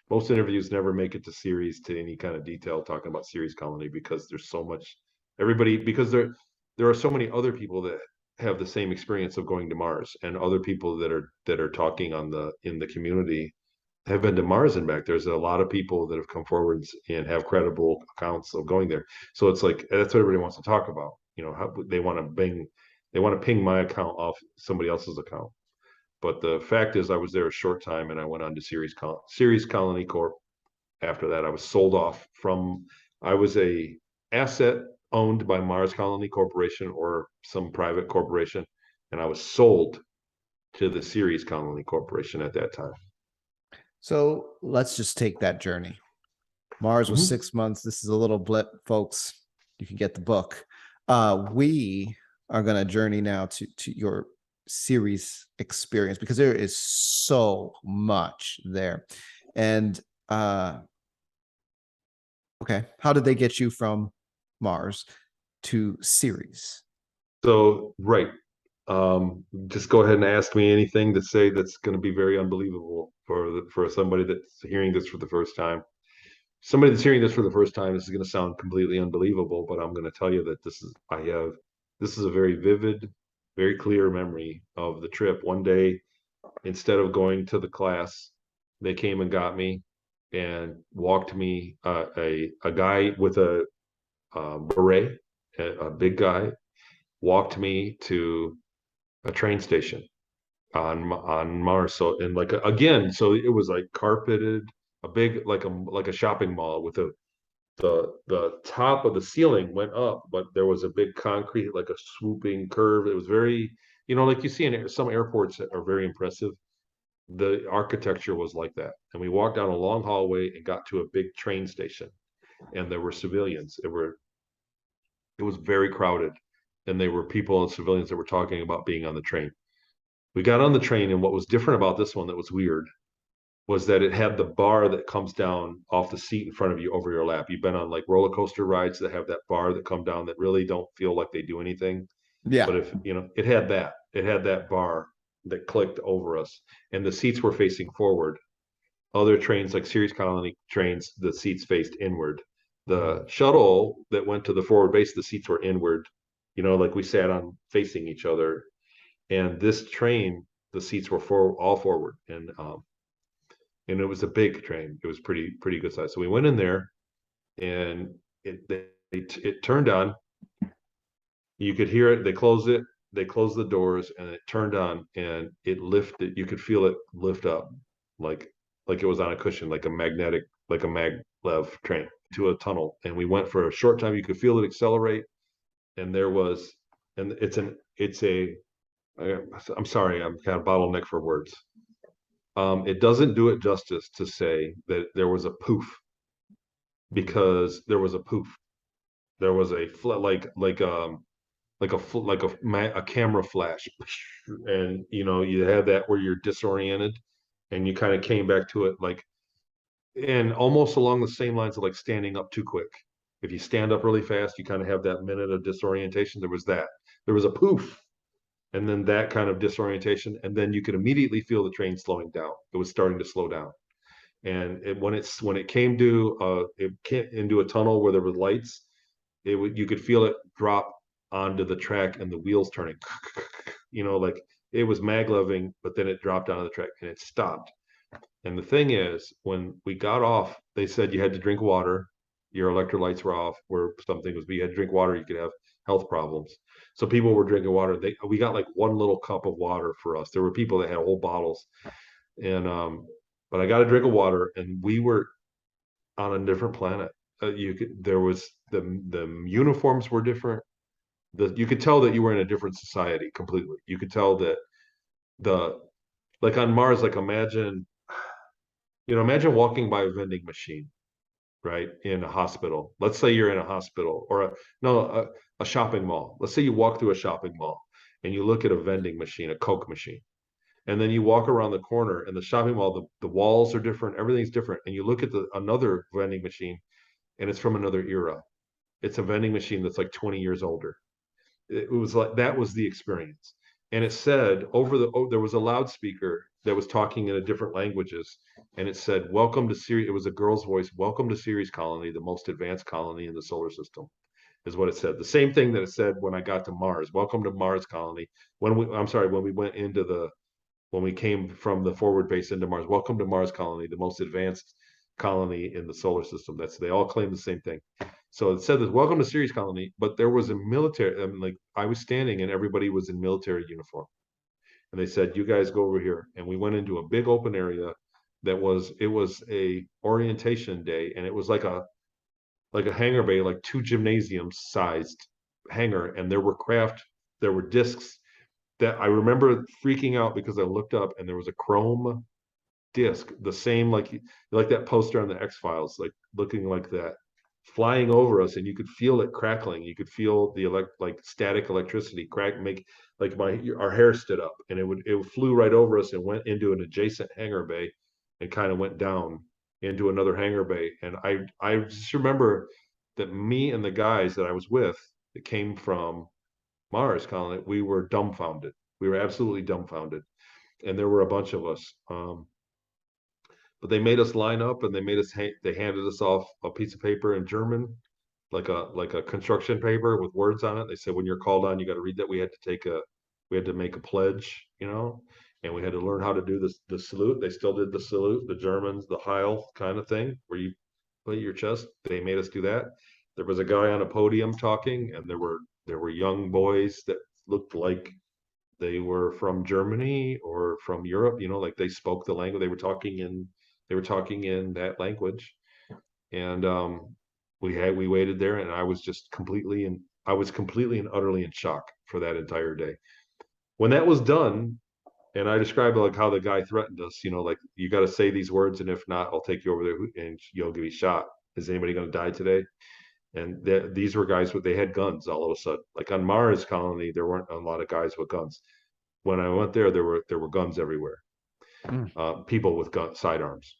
most interviews never make it to Ceres to any kind of detail talking about Ceres Colony because there's so much, everybody, because there are so many other people that have the same experience of going to Mars, and other people that are talking in the community have been to Mars and back. There's a lot of people that have come forwards and have credible accounts of going there. So it's like that's what everybody wants to talk about. You know, how they want to ping my account off somebody else's account. But the fact is, I was there a short time, and I went on to Ceres Colony Corp. After that, I was sold off from. I was a asset owned by Mars Colony Corporation or some private corporation, and I was sold to the Ceres Colony Corporation at that time. So let's just take that journey. Mars was 6 months. This is a little blip, folks. You can get the book. We are going to journey now to your Ceres experience, because there is so much there. And okay, how did they get you from Mars to Ceres? So, right. Just go ahead and ask me anything to say that's going to be very unbelievable for somebody that's hearing this for the first time. Somebody that's hearing this for the first time, this is going to sound completely unbelievable, but I'm going to tell you that this is a very vivid, very clear memory of the trip. One day, instead of going to the class, they came and got me and walked me, a guy with a beret, a big guy, walked me to a train station on Mars. So, and like again, so it was like carpeted, a big like a shopping mall with the top of the ceiling went up, but there was a big concrete, like a swooping curve. It was very, you know, like you see in some airports that are very impressive. The architecture was like that. And we walked down a long hallway and got to a big train station, and there were civilians. It was very crowded, and there were people and civilians that were talking about being on the train. We got on the train, and what was different about this one that was weird was that it had the bar that comes down off the seat in front of you over your lap. You've been on like roller coaster rides that have that bar that come down that really don't feel like they do anything. Yeah. But if you know, it had that bar that clicked over us, and the seats were facing forward. Other trains, like Ceres Colony trains, the seats faced inward. The shuttle that went to the forward base, the seats were inward. You know, like we sat on facing each other. And this train, the seats were all forward, and it was a big train. It was pretty good size. So we went in there, and it turned on. You could hear it. They closed it. They closed the doors, and it turned on, and it lifted. You could feel it lift up, like it was on a cushion, like a magnetic, like a maglev train to a tunnel. And we went for a short time. You could feel it accelerate, and there was, and it's a. I'm sorry, I'm kind of bottleneck for words. It doesn't do it justice to say that there was a poof, because there was a poof. There was a a camera flash, and you know you have that where you're disoriented, and you kind of came back to it like, and almost along the same lines of like standing up too quick. If you stand up really fast, you kind of have that minute of disorientation. There was that. There was a poof, and then that kind of disorientation, and then you could immediately feel the train slowing down. It was starting to slow down, and when it came to it came into a tunnel where there were lights, you could feel it drop onto the track and the wheels turning, you know, like it was magleving, but then it dropped onto the track and it stopped. And the thing is, when we got off, they said you had to drink water, your electrolytes were off, where something was, but you had to drink water, you could have health problems. So people were drinking water. We got like one little cup of water for us. There were people that had whole bottles, and but I got a drink of water, and we were on a different planet. There was the uniforms were different. You could tell that you were in a different society completely. You could tell that the like on Mars, like imagine walking by a vending machine, right, in a hospital. Let's say you're in a hospital or a shopping mall. Let's say you walk through a shopping mall and you look at a vending machine, a Coke machine, and then you walk around the corner and the shopping mall, the walls are different, everything's different, and you look at another vending machine and it's from another era. It's a vending machine that's like 20 years older. It was like that was the experience. And it said there was a loudspeaker that was talking in a different languages, and it said, "Welcome to Ceres." It was a girl's voice. "Welcome to Ceres Colony, the most advanced colony in the solar system," is what it said. The same thing that it said when I got to Mars. "Welcome to Mars Colony." I'm sorry, when we went into when we came from the forward base into Mars. "Welcome to Mars Colony, the most advanced colony in the solar system." They all claim the same thing. So it said this, "Welcome to Ceres Colony," but there was a military. I mean, like I was standing and everybody was in military uniform, and they said, "You guys go over here." And we went into a big open area it was a orientation day, and it was like a hangar bay, like two gymnasium sized hangar, and there were discs that I remember freaking out because I looked up and there was a chrome disc, the same like that poster on the X-Files, like looking like that, flying over us, and you could feel it crackling. You could feel the like static electricity crack make like our hair stood up, and it flew right over us and went into an adjacent hangar bay and kind of went down into another hangar bay. And I just remember that me and the guys that I was with that came from Mars Colony, we were dumbfounded. We were absolutely dumbfounded. And there were a bunch of us. But they made us line up, and they handed us off a piece of paper in German, like a construction paper with words on it. They said, "When you're called on, you got to read that." We had to make a pledge, and we had to learn how to do the salute. They still did the salute, the Germans, the Heil kind of thing, where you put your chest. They made us do that. There was a guy on a podium talking, and there were young boys that looked like they were from Germany or from Europe, like they spoke the language. They were talking in that language. And we waited there, and I was completely and utterly in shock for that entire day. When that was done, and I described like how the guy threatened us, like, "You got to say these words, and if not, I'll take you over there and you'll get shot. Is anybody going to die today?" And these were guys they had guns all of a sudden. Like on Mars Colony, there weren't a lot of guys with guns. When I went there, there were guns everywhere. Mm. People with sidearms.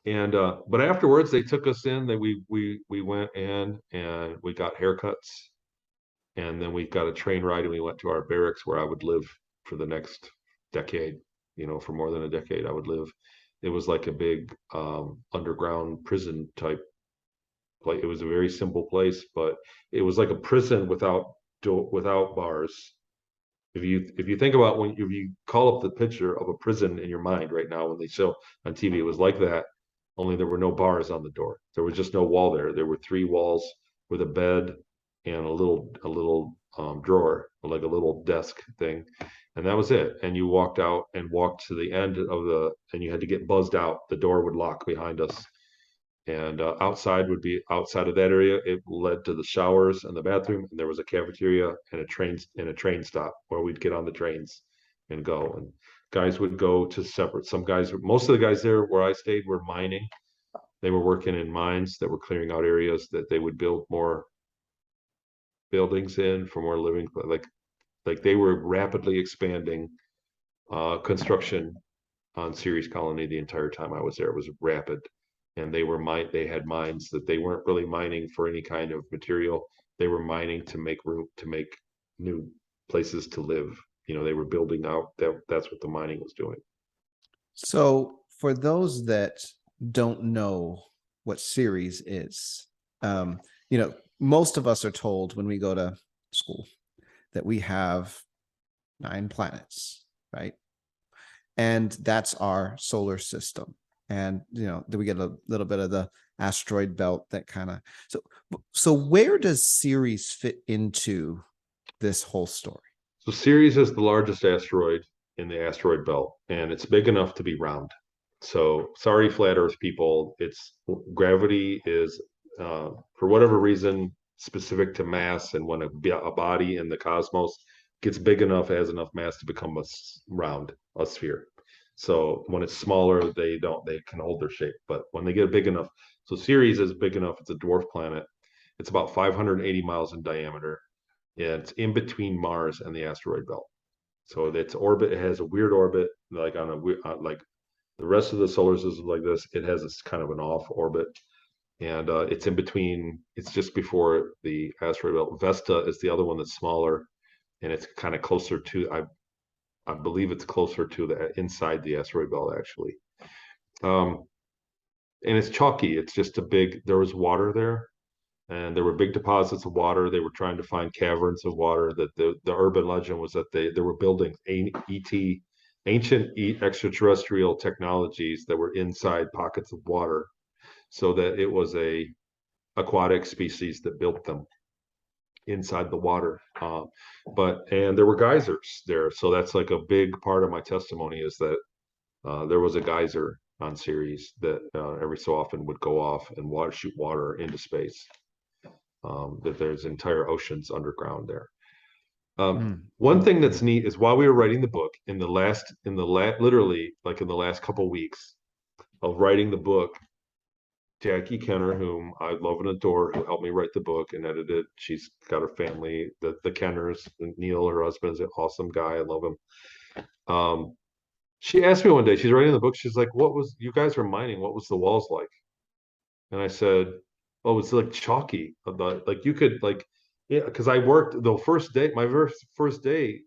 And but afterwards, they took us in. That we went in and we got haircuts, and then we got a train ride, and we went to our barracks where I would live for the next decade. For more than a decade, I would live. It was like a big underground prison type place. It was a very simple place, but it was like a prison without bars. If you think about if you call up the picture of a prison in your mind right now when they show on TV, it was like that. Only there were no bars on the door. There was just no wall there. There were three walls with a bed and a little drawer, like a little desk thing, and that was it. And you walked out and walked to the end and you had to get buzzed out. The door would lock behind us, and outside of that area. It led to the showers and the bathroom, and there was a cafeteria and a train stop where we'd get on the trains and go. And guys would go to separate. Most of the guys there where I stayed were mining. They were working in mines that were clearing out areas that they would build more buildings in for more living. Like they were rapidly expanding construction on Ceres Colony the entire time I was there. It was rapid. And they had mines that they weren't really mining for any kind of material. They were mining to make room, to make new places to live. They were building out. That's what the mining was doing. So for those that don't know what Ceres is, most of us are told when we go to school that we have 9 planets, right? And that's our solar system. And then we get a little bit of the asteroid belt that kind of so where does Ceres fit into this whole story? So Ceres is the largest asteroid in the asteroid belt, and it's big enough to be round. So sorry, flat Earth people. Its gravity is, for whatever reason, specific to mass, and when a body in the cosmos gets big enough, it has enough mass to become a sphere. So when it's smaller, they can hold their shape. But when they get big enough, so Ceres is big enough. It's a dwarf planet. It's about 580 miles in diameter. Yeah, it's in between Mars and the asteroid belt. So its orbit, it has a weird orbit, like like the rest of the solar system like this. It has this kind of an off orbit, and it's in between. It's just before the asteroid belt. Vesta is the other one that's smaller, and it's kind of closer to. I believe it's closer to the inside the asteroid belt actually. Um, and it's chalky. It's just a big. There was water there, and there were big deposits of water. They were trying to find caverns of water. That the urban legend was that they were building ancient extraterrestrial technologies that were inside pockets of water, so that it was a aquatic species that built them inside the water. And there were geysers there, so that's like a big part of my testimony is that there was a geyser on Ceres that every so often would go off and shoot water into space. That there's entire oceans underground there. One thing that's neat is while we were writing the book literally like in the last couple of weeks of writing the book, Jackie Kenner, whom I love and adore, who helped me write the book and edit it. She's got her family, the Kenners, Neil, her husband, is an awesome guy. I love him. She asked me one day, she's writing the book, she's like, you guys were mining, what was the walls like? And I said, oh, it's like chalky. Like you could like, yeah, because I worked the first day, my first day,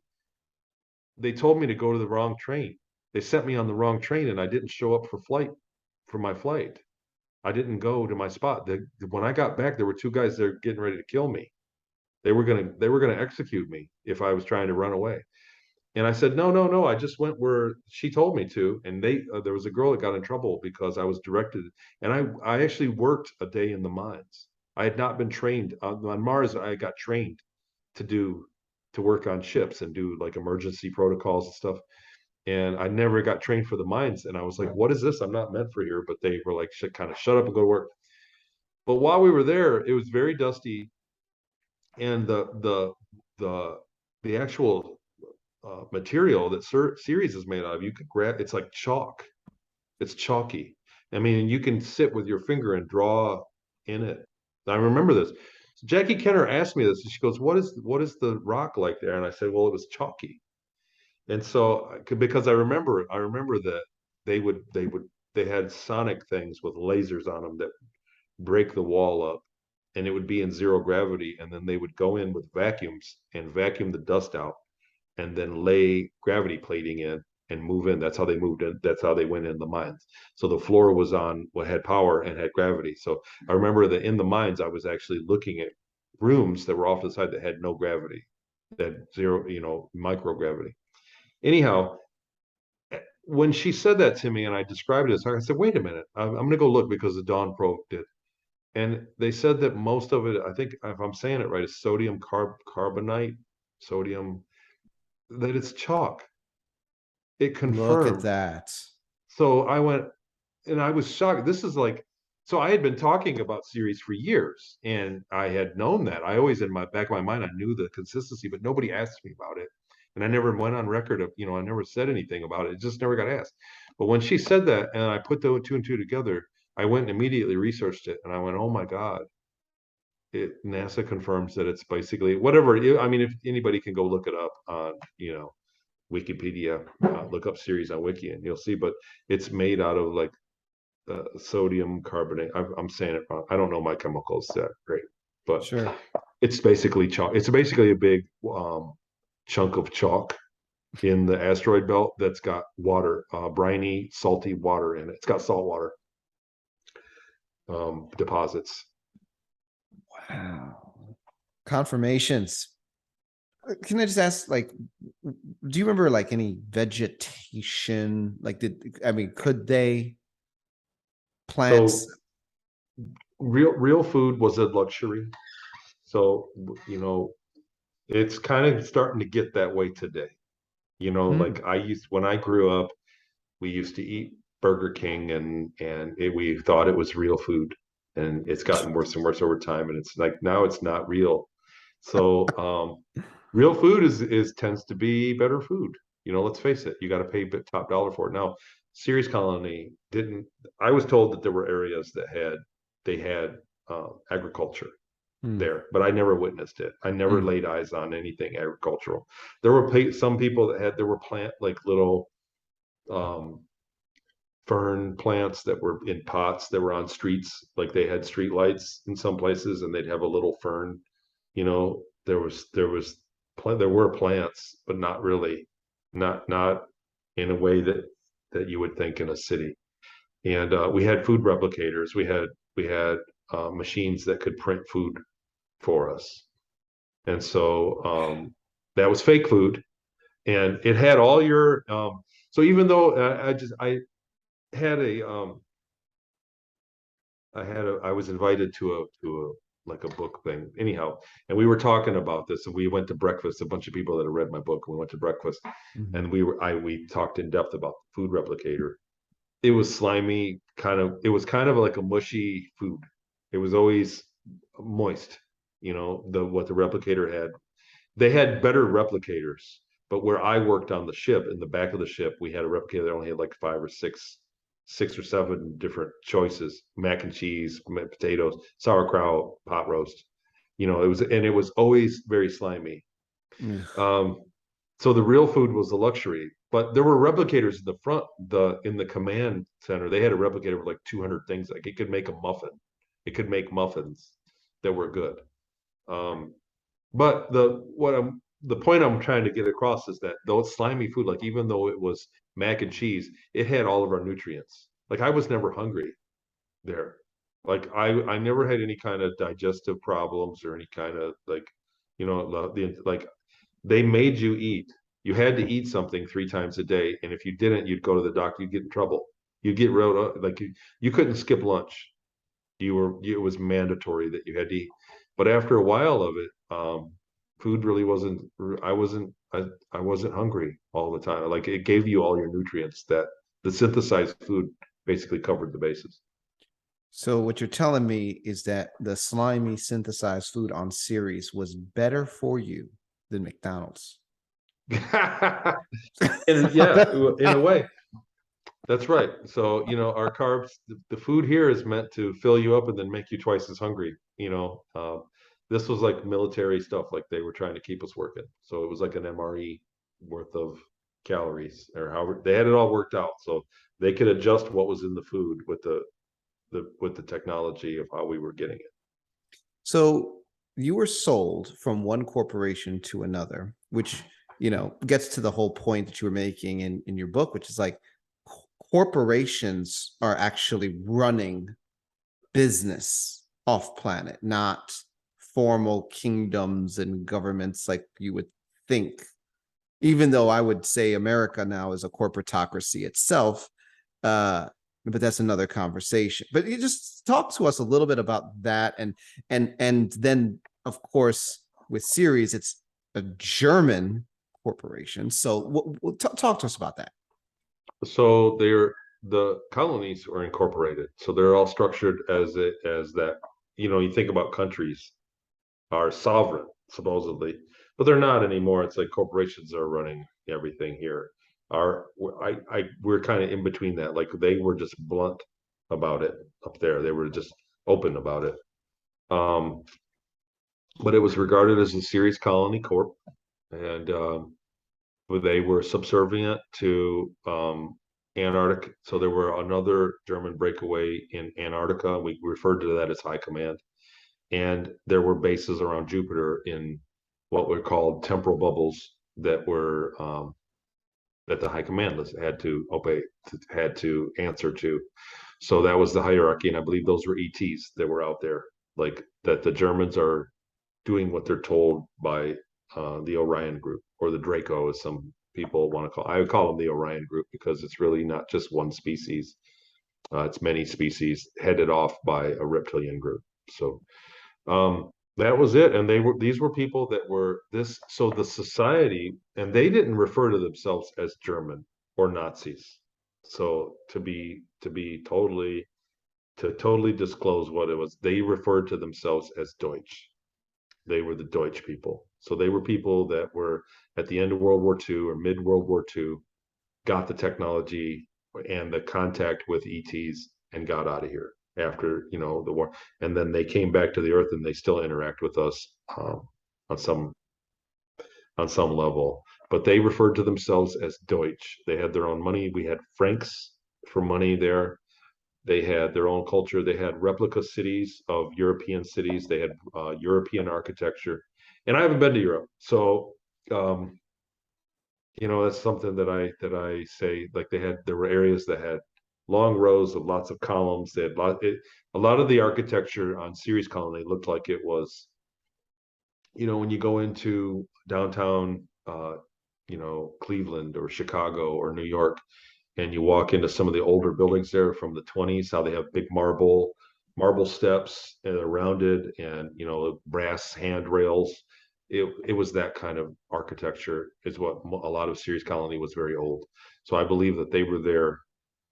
they told me to go to the wrong train. They sent me on the wrong train and I didn't show up for my flight. I didn't go to my spot. When I got back, there were two guys there getting ready to kill me. They were gonna execute me if I was trying to run away. And I said, no, no, no. I just went where she told me to. And there was a girl that got in trouble because I was directed. And I actually worked a day in the mines. I had not been trained on Mars. I got trained to work on ships and do like emergency protocols and stuff. And I never got trained for the mines. And I was like, what is this? I'm not meant for here. But they were like, kind of shut up and go to work. But while we were there, it was very dusty, and the actual material that Ceres is made out of, you could grab. It's like chalk. It's chalky. I mean, you can sit with your finger and draw in it. I remember this. So Jackie Kenner asked me this, and she goes, "What is the rock like there?" And I said, "Well, it was chalky." And so, because I remember that they had sonic things with lasers on them that break the wall up, and it would be in zero gravity, and then they would go in with vacuums and vacuum the dust out and then lay gravity plating in and move in. That's how they moved in. That's how they went in the mines. So the floor was on what had power and had gravity. So I remember that in the mines, I was actually looking at rooms that were off to the side that had no gravity, that zero, microgravity. Anyhow, when she said that to me and I described it, I said, wait a minute, I'm going to go look because the Dawn probe did. And they said that most of it, I think if I'm saying it right, is sodium carbonate, sodium, that it's chalk. It Look at confirmed. that. So I went and I was shocked. This is like, so I had been talking about Ceres for years and I had known that. I always, in my back of my mind, I knew the consistency, but nobody asked me about it. And I never went on record of, I never said anything about it. It just never got asked. But when she said that and I put the two and two together, I went and immediately researched it and I went, oh my God. NASA confirms that it's basically whatever. I mean, if anybody can go look it up on, Wikipedia, look up Ceres on Wiki and you'll see, but it's made out of like sodium carbonate. I'm saying it wrong. I don't know my chemicals that great, but Sure. it's basically chalk. It's basically a big chunk of chalk in the asteroid belt that's got water, briny, salty water in it. It's got salt water deposits. Wow. Confirmations. Can I just ask, like, do you remember like any vegetation? Like, could they plants? So real food was a luxury. So, it's kind of starting to get that way today. Like when I grew up, we used to eat Burger King and we thought it was real food. And it's gotten worse and worse over time. And it's like now it's not real. So real food is tends to be better food. Let's face it, you got to pay top dollar for it. Now, Ceres Colony didn't. I was told that there were areas that had agriculture there, but I never witnessed it. I never laid eyes on anything agricultural. There were some people that there were plant like little fern plants that were in pots that were on streets, like they had street lights in some places, and they'd have a little fern. There were plants, but not really. not in a way that you would think in a city. And we had food replicators. We had machines that could print food for us, and so that was fake food, and it had all your. So even though I had a I was invited to a like a book thing anyhow, and we were talking about this, and we went to breakfast. A bunch of people that had read my book, and we went to breakfast, Mhm. and we talked in depth about the food replicator. It was slimy, it was kind of like a mushy food. It was always moist, the what the replicator had. They had better replicators, but where I worked on the ship, in the back of the ship, we had a replicator that only had like five or six or seven different choices: mac and cheese, potatoes, sauerkraut, pot roast. It was always very slimy. Ugh. Um, so the real food was the luxury, but there were replicators in the front, in the command center. They had a replicator with like 200 things. Like it could make a muffin. It could make muffins that were good. Um, but the point I'm trying to get across is that though it's slimy food, like even though it was mac and cheese, it had all of our nutrients. Like I was never hungry there. Like I never had any kind of digestive problems or any kind of like, like they made you eat. You had to eat something 3 times a day, and if you didn't, you'd go to the doctor. You'd get in trouble. You'd get wrote like you couldn't skip lunch. It was mandatory that you had to eat. But after a while of it, food really wasn't. I wasn't hungry all the time. Like it gave you all your nutrients that the synthesized food basically covered the bases. So what you're telling me is that the slimy synthesized food on Ceres was better for you than McDonald's. And yeah, in a way, that's right. So, our carbs, the food here is meant to fill you up and then make you twice as hungry. This was like military stuff, like they were trying to keep us working. So it was like an MRE worth of calories, or however they had it all worked out. So they could adjust what was in the food with the technology of how we were getting it. So you were sold from one corporation to another, which gets to the whole point that you were making in your book, which is like corporations are actually running business off planet, not formal kingdoms and governments like you would think. Even though I would say America now is a corporatocracy itself, but that's another conversation. But you just talk to us a little bit about that, and then of course with Ceres, it's a German corporation. So talk to us about that. So the colonies are incorporated. So they're all structured as that. You think about countries are sovereign, supposedly, but they're not anymore. It's like corporations are running everything here. Our we're kind of in between that. Like they were just blunt about it up there. They were just open about it. Um, but it was regarded as a Ceres Colony Corp, and they were subservient to Antarctic. So there were another German breakaway in Antarctica. We referred to that as High Command, and there were bases around Jupiter in what were called temporal bubbles that the High Command had to obey, had to answer to. So that was the hierarchy, and I believe those were ETs that were out there, like that the Germans are doing what they're told by the Orion group, or the Draco, as some people want to call. I would call them the Orion group because it's really not just one species; it's many species headed off by a reptilian group. So that was it, and these were people that were this. So the society, and they didn't refer to themselves as German or Nazis. So to totally disclose what it was, they referred to themselves as Deutsch. They were the Deutsch people. So they were people that were at the end of World War II or mid World War II, got the technology and the contact with ETs and got out of here after the war. And then they came back to the Earth and they still interact with us on some level. But they referred to themselves as Deutsch. They had their own money. We had francs for money there. They had their own culture. They had replica cities of European cities. They had European architecture. And I haven't been to Europe, so um, You know, that's something that I say, like there were areas that had long rows of lots of columns. They had a lot of the architecture on Ceres Colony looked like it was, when you go into downtown, Cleveland or Chicago or New York, and you walk into some of the older buildings there from the 20s, how they have big marble steps and they're rounded, and brass handrails. It was that kind of architecture is what a lot of Ceres Colony was, very old. So I believe that they were there.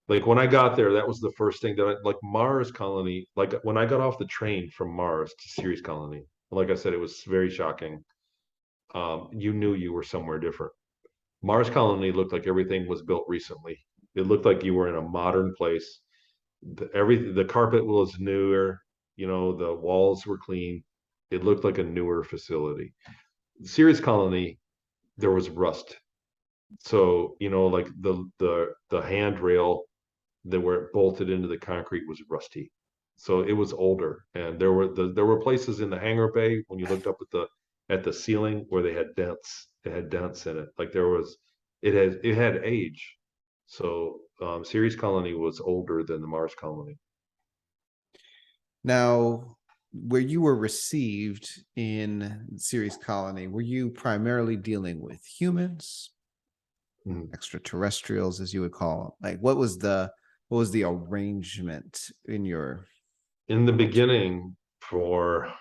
Like when I got there, that was the first thing that like Mars Colony, like when I got off the train from Mars to Ceres Colony, like I said, it was very shocking. You knew you were somewhere different. Mars Colony looked like everything was built recently. It looked like you were in a modern place. The carpet was newer, the walls were clean. It looked like a newer facility. Ceres Colony, there was rust. So, like the handrail that were bolted into the concrete was rusty. So it was older. And there were places in the hangar bay when you looked up at the ceiling where they had dents. It had dents in it. Like it had age. So Ceres Colony was older than the Mars Colony. Now, where you were received in Ceres Colony, were you primarily dealing with humans, extraterrestrials, as you would call them? Like, what was the arrangement In the beginning, for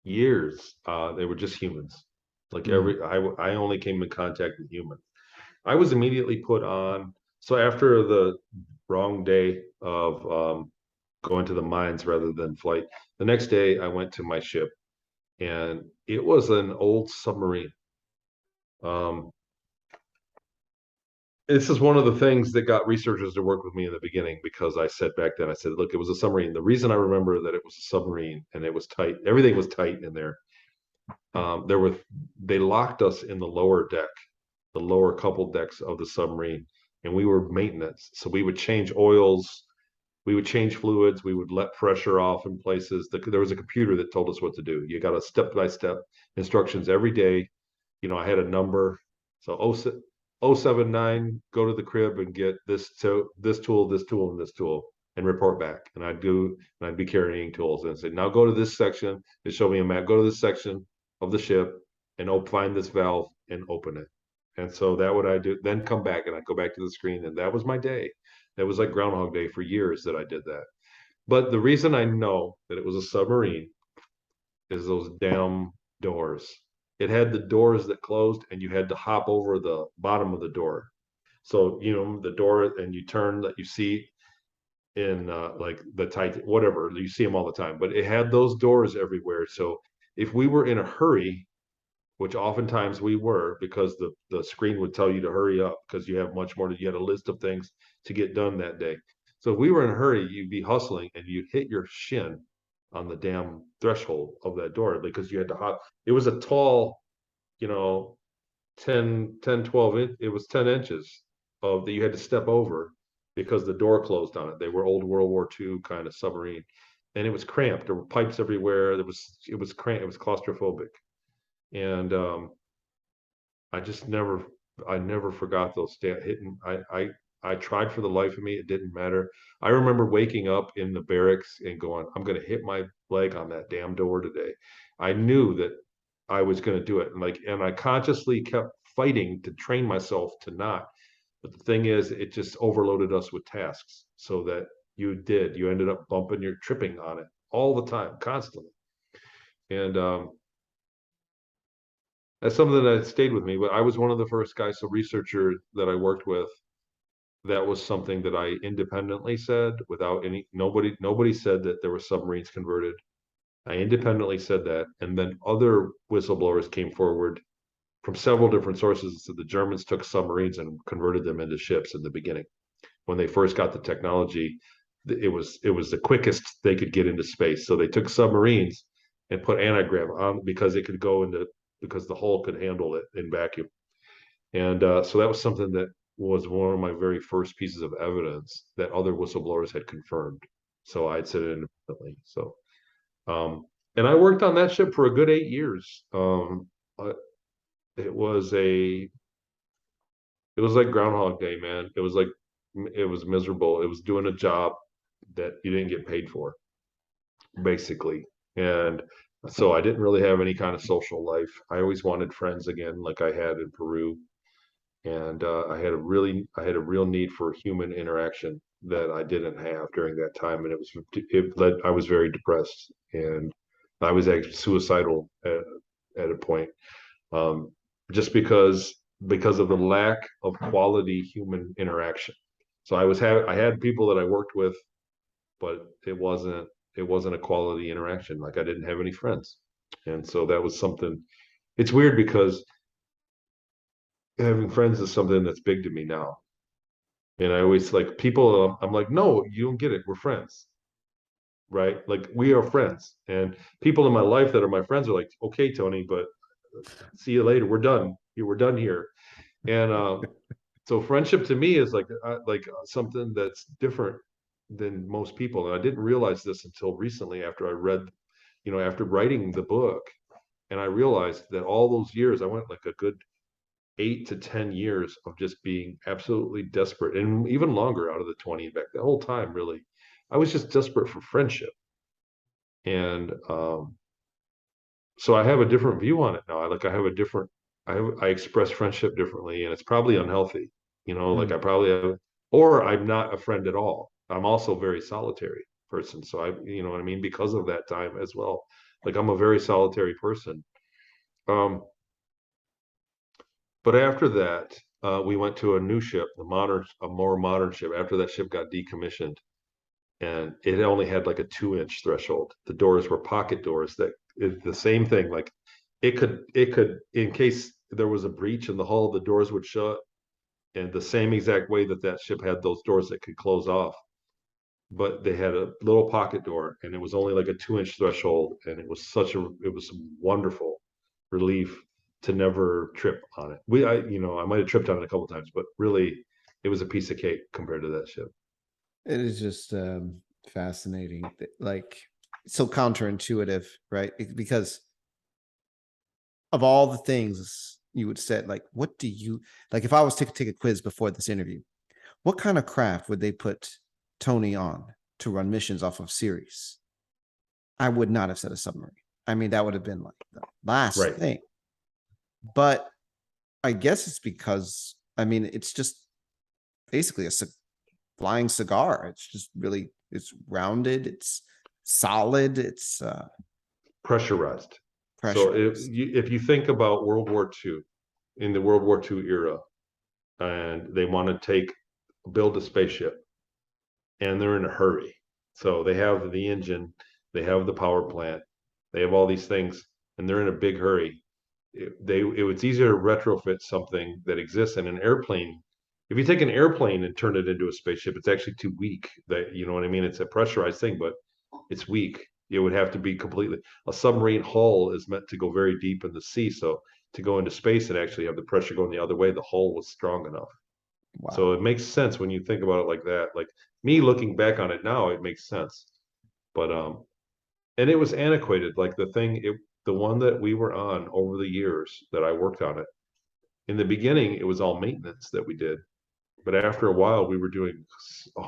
years, they were just humans. Like I only came in contact with humans. I was immediately put on. So after the wrong day of going to the mines rather than flight, the next day I went to my ship, and it was an old submarine. Um, this is one of the things that got researchers to work with me in the beginning, because I said back then, I said, look, it was a submarine. The reason I remember that it was a submarine and it was tight, everything was tight in there. They locked us in the lower deck, the lower couple decks of the submarine, and we were maintenance. So we would change oils, we would change fluids, we would let pressure off in places. There was a computer that told us what to do. You got a step-by-step instructions every day. I had a number. So 079, go to the crib and get this this tool, this tool, and this tool, and report back. And I'd be carrying tools and say, now go to this section. It showed me a map. Go to this section of the ship and find this valve and open it. And so that would I do, then come back and I'd go back to the screen, and that was my day. That was like Groundhog Day for years that I did that. But the reason I know that it was a submarine is those damn doors. It had the doors that closed, and you had to hop over the bottom of the door. So, the door, and you turn that you see in like the tight, whatever, you see them all the time, but it had those doors everywhere. So if we were in a hurry, which oftentimes we were, because the screen would tell you to hurry up because you have much more, you had a list of things to get done that day. So if we were in a hurry, you'd be hustling and you'd hit your shin on the damn threshold of that door, because you had to hop. It was a tall, 12 inch, it was 10 inches of that you had to step over because the door closed on it. They were old World War II kind of submarine, and it was cramped. There were pipes everywhere. It was cramped. It was claustrophobic. And I never forgot those hitting. I tried for the life of me. It didn't matter. I remember waking up in the barracks and going, I'm going to hit my leg on that damn door today. I knew that I was going to do it. And I consciously kept fighting to train myself to not. But the thing is, it just overloaded us with tasks, so that you ended up tripping on it all the time, constantly. And that's something that stayed with me. But I was one of the first guys, a researcher that I worked with. That was something that I independently said, without nobody said that there were submarines converted. I independently said that, and then other whistleblowers came forward from several different sources. So the Germans took submarines and converted them into ships in the beginning. When they first got the technology, it was the quickest they could get into space. So they took submarines and put anti-grav on, because because the hull could handle it in vacuum. And so that was something that was one of my very first pieces of evidence that other whistleblowers had confirmed. So I'd said it independently. So, and I worked on that ship for a good 8 years. it was a it was like Groundhog Day, man. It was miserable. It was doing a job that you didn't get paid for, basically. And so I didn't really have any kind of social life. I always wanted friends again, like I had in Peru. And I had a real need for human interaction that I didn't have during that time. And I was very depressed, and I was actually suicidal at a point, um, just because of the lack of quality human interaction. So I had people that I worked with, but it wasn't a quality interaction. Like I didn't have any friends, and so that was something. It's weird because having friends is something that's big to me now, and I always like people. I'm like, no, you don't get it. We're friends, right? Like we are friends, and people in my life that are my friends are like, okay, Tony, but see you later. We're done. We're done here. And so friendship to me is like something that's different than most people. And I didn't realize this until recently after I read, after writing the book, and I realized that all those years I went like a good 8 to 10 years of just being absolutely desperate, and even longer out of the 20 back the whole time really. I was just desperate for friendship. And so I have a different view on it now. I have a different I express friendship differently, and it's probably unhealthy. Like Hmm. I probably have, or I'm not a friend at all. I'm also a very solitary person. So you know what I mean? Because of that time as well. Like I'm a very solitary person. Um, but after that, we went to a new ship, a more modern ship. After that ship got decommissioned, and it only had like a 2 inch threshold. The doors were pocket doors that is the same thing. Like it could, in case there was a breach in the hull, the doors would shut, and the same exact way that that ship had those doors that could close off. But they had a little pocket door, and it was only like a 2 inch threshold, and it was wonderful relief to never trip on it. I might have tripped on it a couple times, but really, it was a piece of cake compared to that ship. It is just fascinating, like so counterintuitive, right? Because of all the things you would say, like, what do you like? If I was to take a quiz before this interview, what kind of craft would they put Tony on to run missions off of Ceres? I would not have said a submarine. I mean, that would have been like the last Right. thing. But I guess it's because I mean, it's just basically a flying cigar. It's just really it's rounded, it's solid, it's Pressurized. So pressurized. if you think about World War II, in the World War II era, and they want to build a spaceship, and they're in a hurry. So they have the engine, they have the power plant, they have all these things, and they're in a big hurry. It's easier to retrofit something that exists in an airplane. If you take an airplane and turn it into a spaceship, it's actually too weak. That you know what I mean? It's a pressurized thing, but it's weak. It would have to be completely. A submarine hull is meant to go very deep in the sea, so to go into space and actually have the pressure going the other way, the hull was strong enough. So Wow. it makes sense when you think about it like that. Like me looking back on it now, it makes sense. But and it was antiquated. Like the one that we were on over the years that I worked on it. In the beginning, it was all maintenance that we did, but after a while, we were doing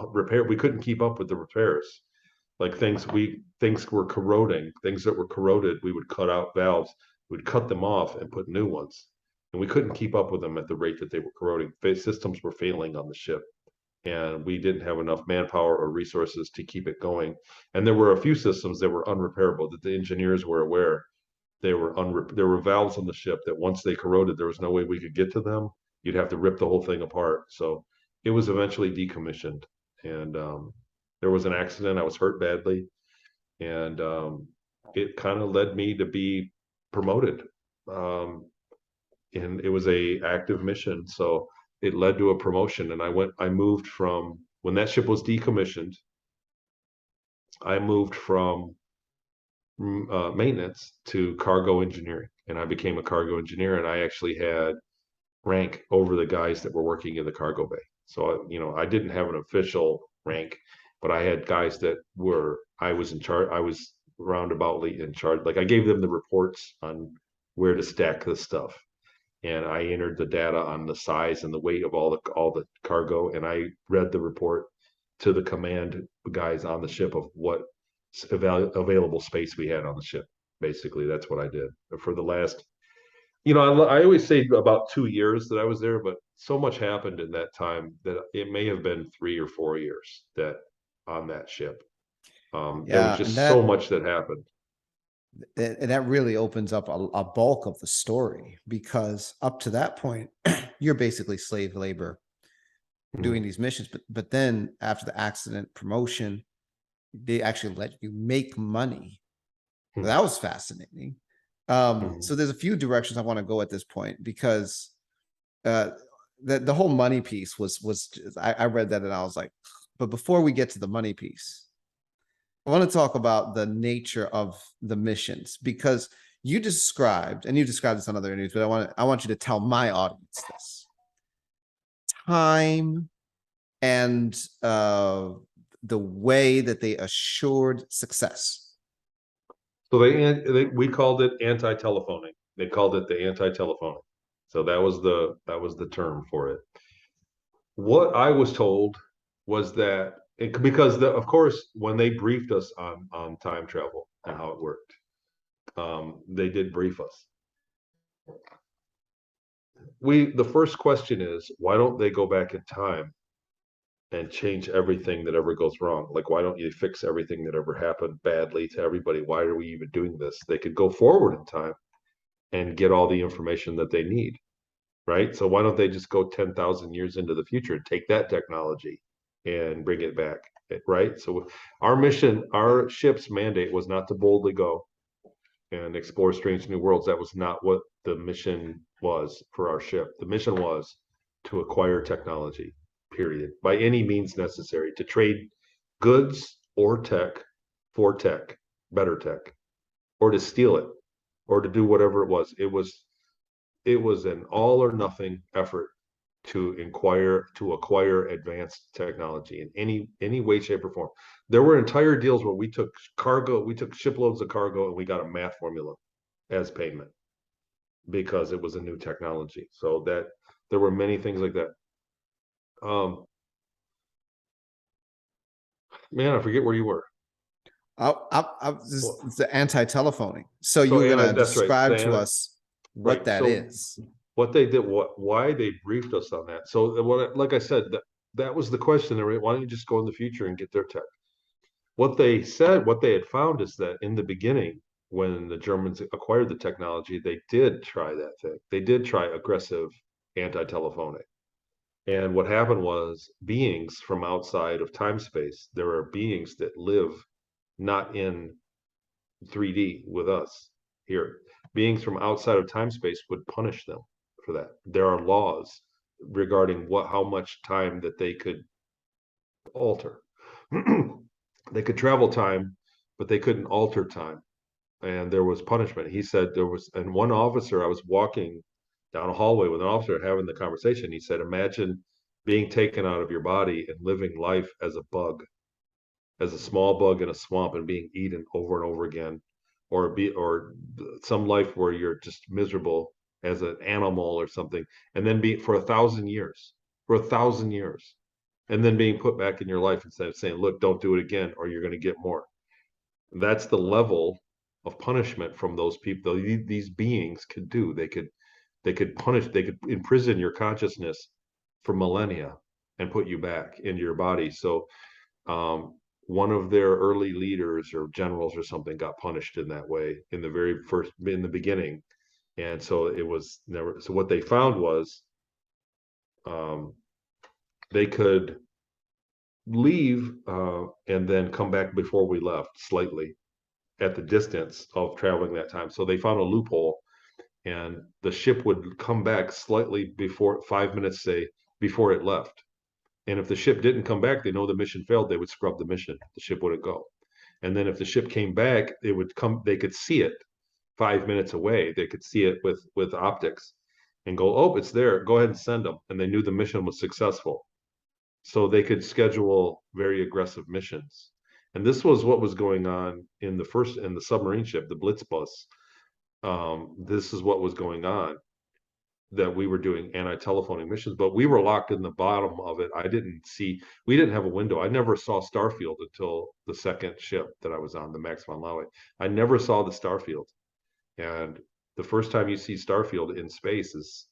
repair. We couldn't keep up with the repairs. Like things were corroding. Things that were corroded, we would cut out valves. We'd cut them off and put new ones, and we couldn't keep up with them at the rate that they were corroding. Systems were failing on the ship, and we didn't have enough manpower or resources to keep it going. And there were a few systems that were unrepairable that the engineers were aware. There were valves on the ship that once they corroded, there was no way we could get to them. You'd have to rip the whole thing apart. So it was eventually decommissioned, and there was an accident. I was hurt badly, and it kind of led me to be promoted. Um, and it was a active mission, so it led to a promotion. And I moved from when that ship was decommissioned. I moved from maintenance to cargo engineering, and I became a cargo engineer. And I actually had rank over the guys that were working in the cargo bay. So I didn't have an official rank, but I had guys that I was in charge. I was roundaboutly in charge. Like I gave them the reports on where to stack the stuff. and I entered the data on the size and the weight of all the cargo, and I read the report to the command guys on the ship of what available space we had on the ship. Basically, that's what I did for the last. I always say about 2 years that I was there, but so much happened in that time that it may have been 3 or 4 years that on that ship. There was Yeah, and just so much that happened. that really opens up a bulk of the story, because up to that point, you're basically slave labor doing these missions. But then after the accident promotion, they actually let you make money. That was fascinating. So there's a few directions I want to go at this point, because the whole money piece I read that and I was like, but before we get to the money piece, I want to talk about the nature of the missions, because you described this on other interviews, but I want you to tell my audience this. Time and the way that they assured success. So we called it anti-telephoning. They called it the anti-telephoning. So that was the term for it. What I was told was that because of course when they briefed us on time travel and how it worked, they did brief us. The first question is, why don't they go back in time and change everything that ever goes wrong? Like, why don't you fix everything that ever happened badly to everybody? Why are we even doing this? They could go forward in time and get all the information that they need, right? So why don't they just go 10,000 years into the future and take that technology and bring it back, right? So our ship's mandate was not to boldly go and explore strange new worlds. That was not what the mission was for our ship. The mission was to acquire technology, period, by any means necessary, to trade goods or tech for tech, better tech, or to steal it, or to do whatever it was. It was an all or nothing effort to acquire advanced technology in any way, shape, or form. There were entire deals where we took shiploads of cargo and we got a math formula as payment because it was a new technology. So that there were many things like that. Man, I forget where you were. It's the anti-telephoning. So you were going to that's right. describe to us what Right. that So is. what they did, why they briefed us on that. So like I said, that was the question. Why don't you just go in the future and get their tech? What they said, what they had found is that in the beginning, when the Germans acquired the technology, they did try that thing. They did try aggressive anti-telephonic. And what happened was beings from outside of time space, there are beings that live not in 3D with us here. Beings from outside of time space would punish them for that. There are laws regarding how much time that they could alter. They could travel time, but they couldn't alter time. And there was punishment. He said and one officer, I was walking down a hallway with an officer having the conversation. He said, imagine being taken out of your body and living life as a bug, as a small bug in a swamp and being eaten over and over again, or some life where you're just miserable as an animal or something, and then be for 1,000 years, and then being put back in your life instead of saying, look, don't do it again, or you're going to get more. That's the level of punishment from those people. These beings could do. They could punish. They could imprison your consciousness for millennia and put you back into your body. So, one of their early leaders or generals or something got punished in that way in the beginning, and so it was never. So what they found was, they could leave and then come back before we left slightly at the distance of traveling that time. So they found a loophole, and the ship would come back slightly before 5 minutes, say, before it left. And if the ship didn't come back, they know the mission failed. They would scrub the mission. The ship wouldn't go. And then if the ship came back, it would come. They could see it 5 minutes away. They could see it with optics, and go, oh, it's there. Go ahead and send them. And they knew the mission was successful, so they could schedule very aggressive missions. And this was what was going on in the submarine ship, the Blitzbus. This is what was going on. that we were doing anti-telephoning missions, but we were locked in the bottom of it. We didn't have a window. I never saw Starfield until the second ship that I was on, the Max von Laue. I never saw the Starfield. And the first time you see Starfield in space is,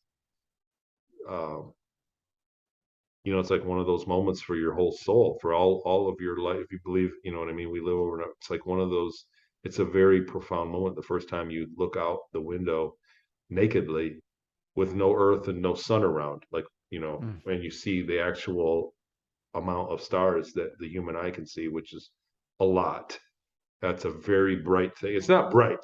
it's like one of those moments for your whole soul, for all of your life. If you believe, you know what I mean? We live over, it's like one of those, it's a very profound moment. The first time you look out the window nakedly with no earth and no sun around, like, when you see the actual amount of stars that the human eye can see, which is a lot. That's a very bright thing. It's not bright,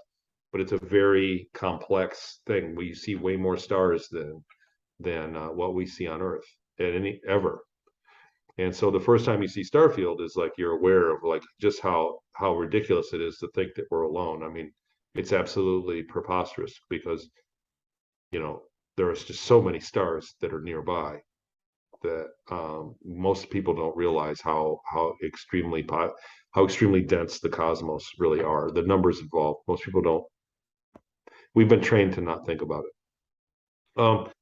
but it's a very complex thing where you see way more stars than what we see on Earth at any ever. And so the first time you see Starfield is like you're aware of like just how ridiculous it is to think that we're alone. I mean, it's absolutely preposterous because there is just so many stars that are nearby that most people don't realize how extremely dense the cosmos really are. The numbers involved, most people don't. We've been trained to not think about it.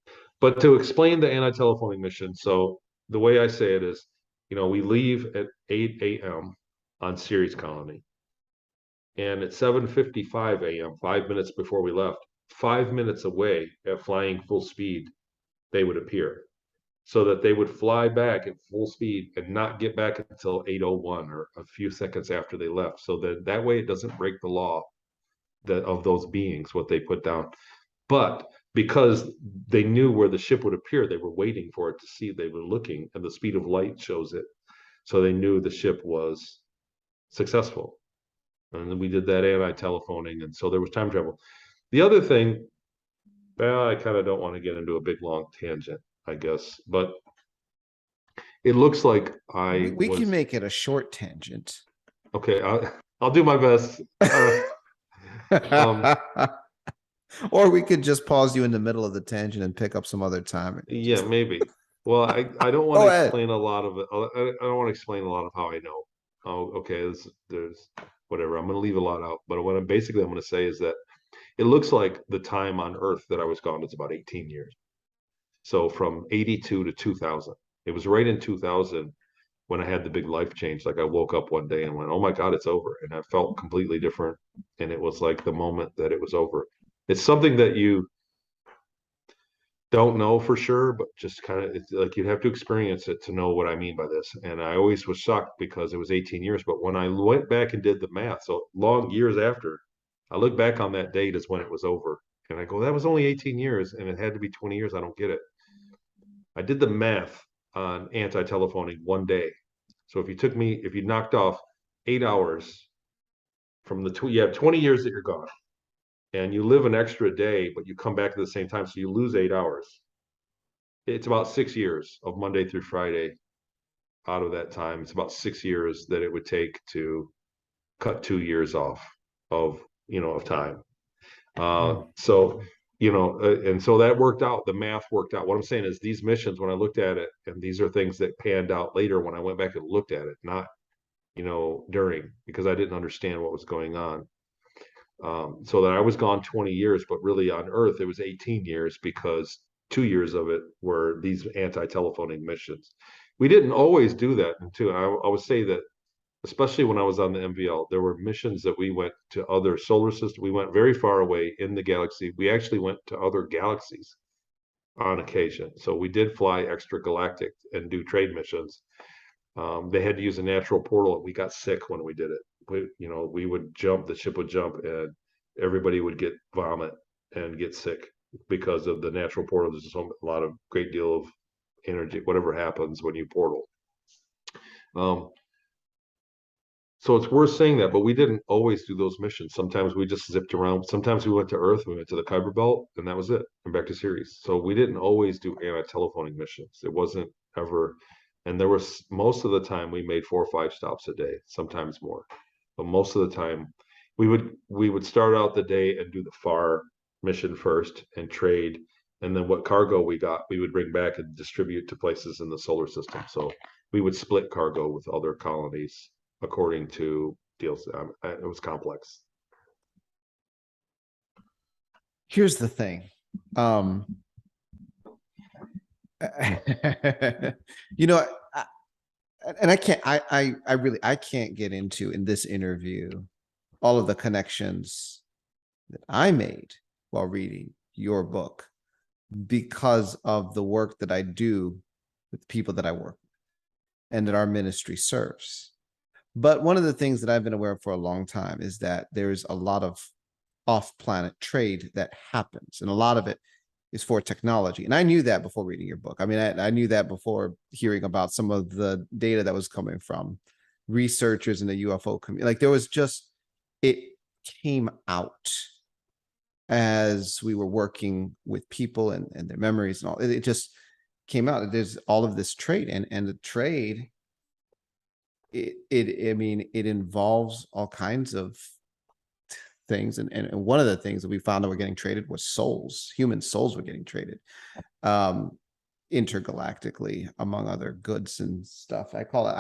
But to explain the anti-telephoning mission, so the way I say it is, we leave at 8 a.m. on Ceres Colony, and at 7:55 a.m., 5 minutes before we left, 5 minutes away at flying full speed, they would appear, so that they would fly back at full speed and not get back until 8:01 or a few seconds after they left. So that way it doesn't break the law of those beings, what they put down. But because they knew where the ship would appear, they were waiting for it to see. They were looking, and the speed of light shows it. So they knew the ship was successful. And then we did that anti-telephoning, and so there was time travel. The other thing, well, I kind of don't want to get into a big long tangent, I guess, but it looks like we can make it a short tangent. Okay, I'll do my best. Or we could just pause you in the middle of the tangent and pick up some other time. Yeah, maybe. Well, I don't want to explain a lot of it. I don't want to explain a lot of how I know. Oh, okay. There's whatever. I'm going to leave a lot out. But what I'm going to say is that it looks like the time on Earth that I was gone is about 18 years. So from 82 to 2000. It was right in 2000 when I had the big life change. Like I woke up one day and went, "Oh my God, it's over," and I felt completely different. And it was like the moment that it was over. It's something that you don't know for sure, but just kind of, it's like you'd have to experience it to know what I mean by this. And I always was shocked because it was 18 years. But when I went back and did the math, so long years after, I look back on that date as when it was over. And I go, that was only 18 years and it had to be 20 years. I don't get it. I did the math on anti-telephoning one day. So if you knocked off 8 hours from you have 20 years that you're gone and you live an extra day, but you come back at the same time. So you lose 8 hours. It's about 6 years of Monday through Friday out of that time. It's about 6 years that it would take to cut 2 years off of time. So and so that worked out. The math worked out. What I'm saying is these missions, when I looked at it, and these are things that panned out later when I went back and looked at it, not during, because I didn't understand what was going on. So that I was gone 20 years, but really on Earth it was 18 years because 2 years of it were these anti-telephoning missions. We didn't always do that, and I would say that, especially when I was on the MVL, there were missions that we went to other solar systems. We went very far away in the galaxy. We actually went to other galaxies on occasion. So we did fly extragalactic and do trade missions. They had to use a natural portal, and we got sick when we did it. We would jump, the ship would jump, and everybody would get vomit and get sick because of the natural portal. There's a lot of great deal of energy, whatever happens when you portal. So it's worth saying that, but we didn't always do those missions. Sometimes we just zipped around. Sometimes we went to Earth, we went to the Kuiper Belt, and that was it, and back to Ceres. So we didn't always do anti-telephoning missions. It wasn't ever, and there was, most of the time we made 4 or 5 stops a day, sometimes more. But most of the time we would start out the day and do the FAR mission first and trade. And then what cargo we got, we would bring back and distribute to places in the solar system. So we would split cargo with other colonies according to deals. It was complex. Here's the thing. You know, and I can't, I really, I can't get into in this interview all of the connections that I made while reading your book because of the work that I do with people that I work with and that our ministry serves. But one of the things that I've been aware of for a long time is that there's a lot of off-planet trade that happens, and a lot of it is for technology. And I knew that before reading your book. I mean, I knew that before hearing about some of the data that was coming from researchers in the UFO community. Like there was just, it came out as we were working with people and their memories and all. It just came out. There's all of this trade, and the trade, I mean, it involves all kinds of things, and one of the things that we found that were getting traded was souls. Human souls were getting traded intergalactically, among other goods and stuff. I call it,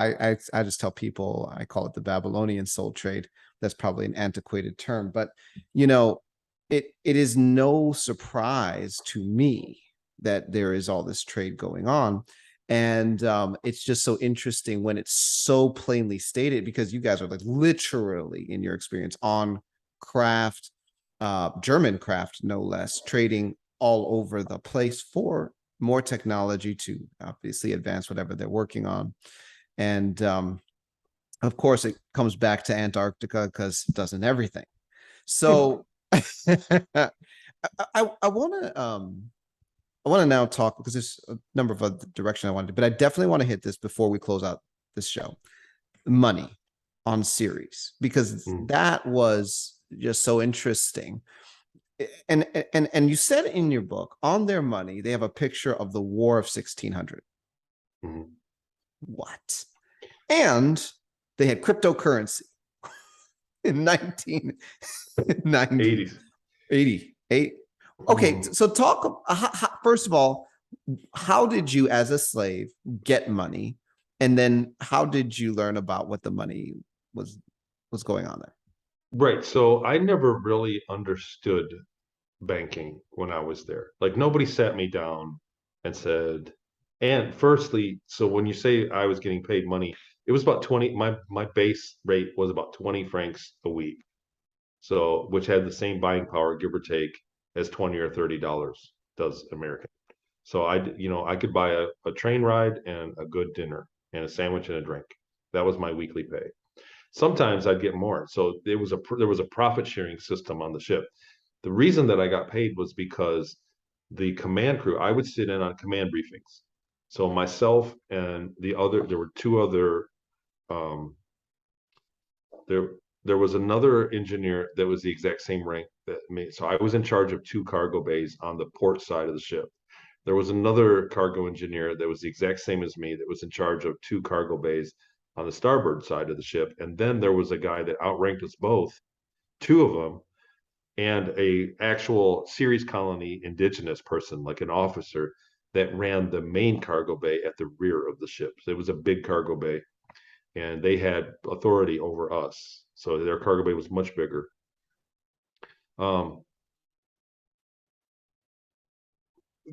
I just tell people, I call it the Babylonian soul trade. That's probably an antiquated term, but you know, it is no surprise to me that there is all this trade going on. And it's just so interesting when it's so plainly stated, because you guys are like literally, in your experience, on craft, German craft, no less, trading all over the place for more technology to obviously advance whatever they're working on. And of course, it comes back to Antarctica because it doesn't everything. So I want to now talk, because there's a number of other directions I wanted to, but I definitely want to hit this before we close out this show. Money on Ceres, because that was just so interesting. And you said in your book, on their money, they have a picture of the War of 1600. Mm-hmm. What? And they had cryptocurrency in 1990. 88. Okay, so talk, first of all, how did you as a slave get money? And then how did you learn about what the money was going on there? Right. So I never really understood banking when I was there. Like nobody sat me down and said, and firstly, so when you say I was getting paid money, it was about 20, my base rate was about 20 francs a week. So which had the same buying power, give or take, as 20 or $30 does American. So I could buy a train ride and a good dinner and a sandwich and a drink. That was my weekly pay. Sometimes I'd get more. So there was a profit sharing system on the ship. The reason that I got paid was because the command crew, I would sit in on command briefings. So myself and there were two other, um, there there was another engineer that was the exact same rank that me. So I was in charge of two cargo bays on the port side of the ship. There was another cargo engineer that was the exact same as me that was in charge of two cargo bays on the starboard side of the ship. And then there was a guy that outranked us both, two of them, and a actual Ceres Colony indigenous person, like an officer, that ran the main cargo bay at the rear of the ship. So it was a big cargo bay, and they had authority over us. So their cargo bay was much bigger.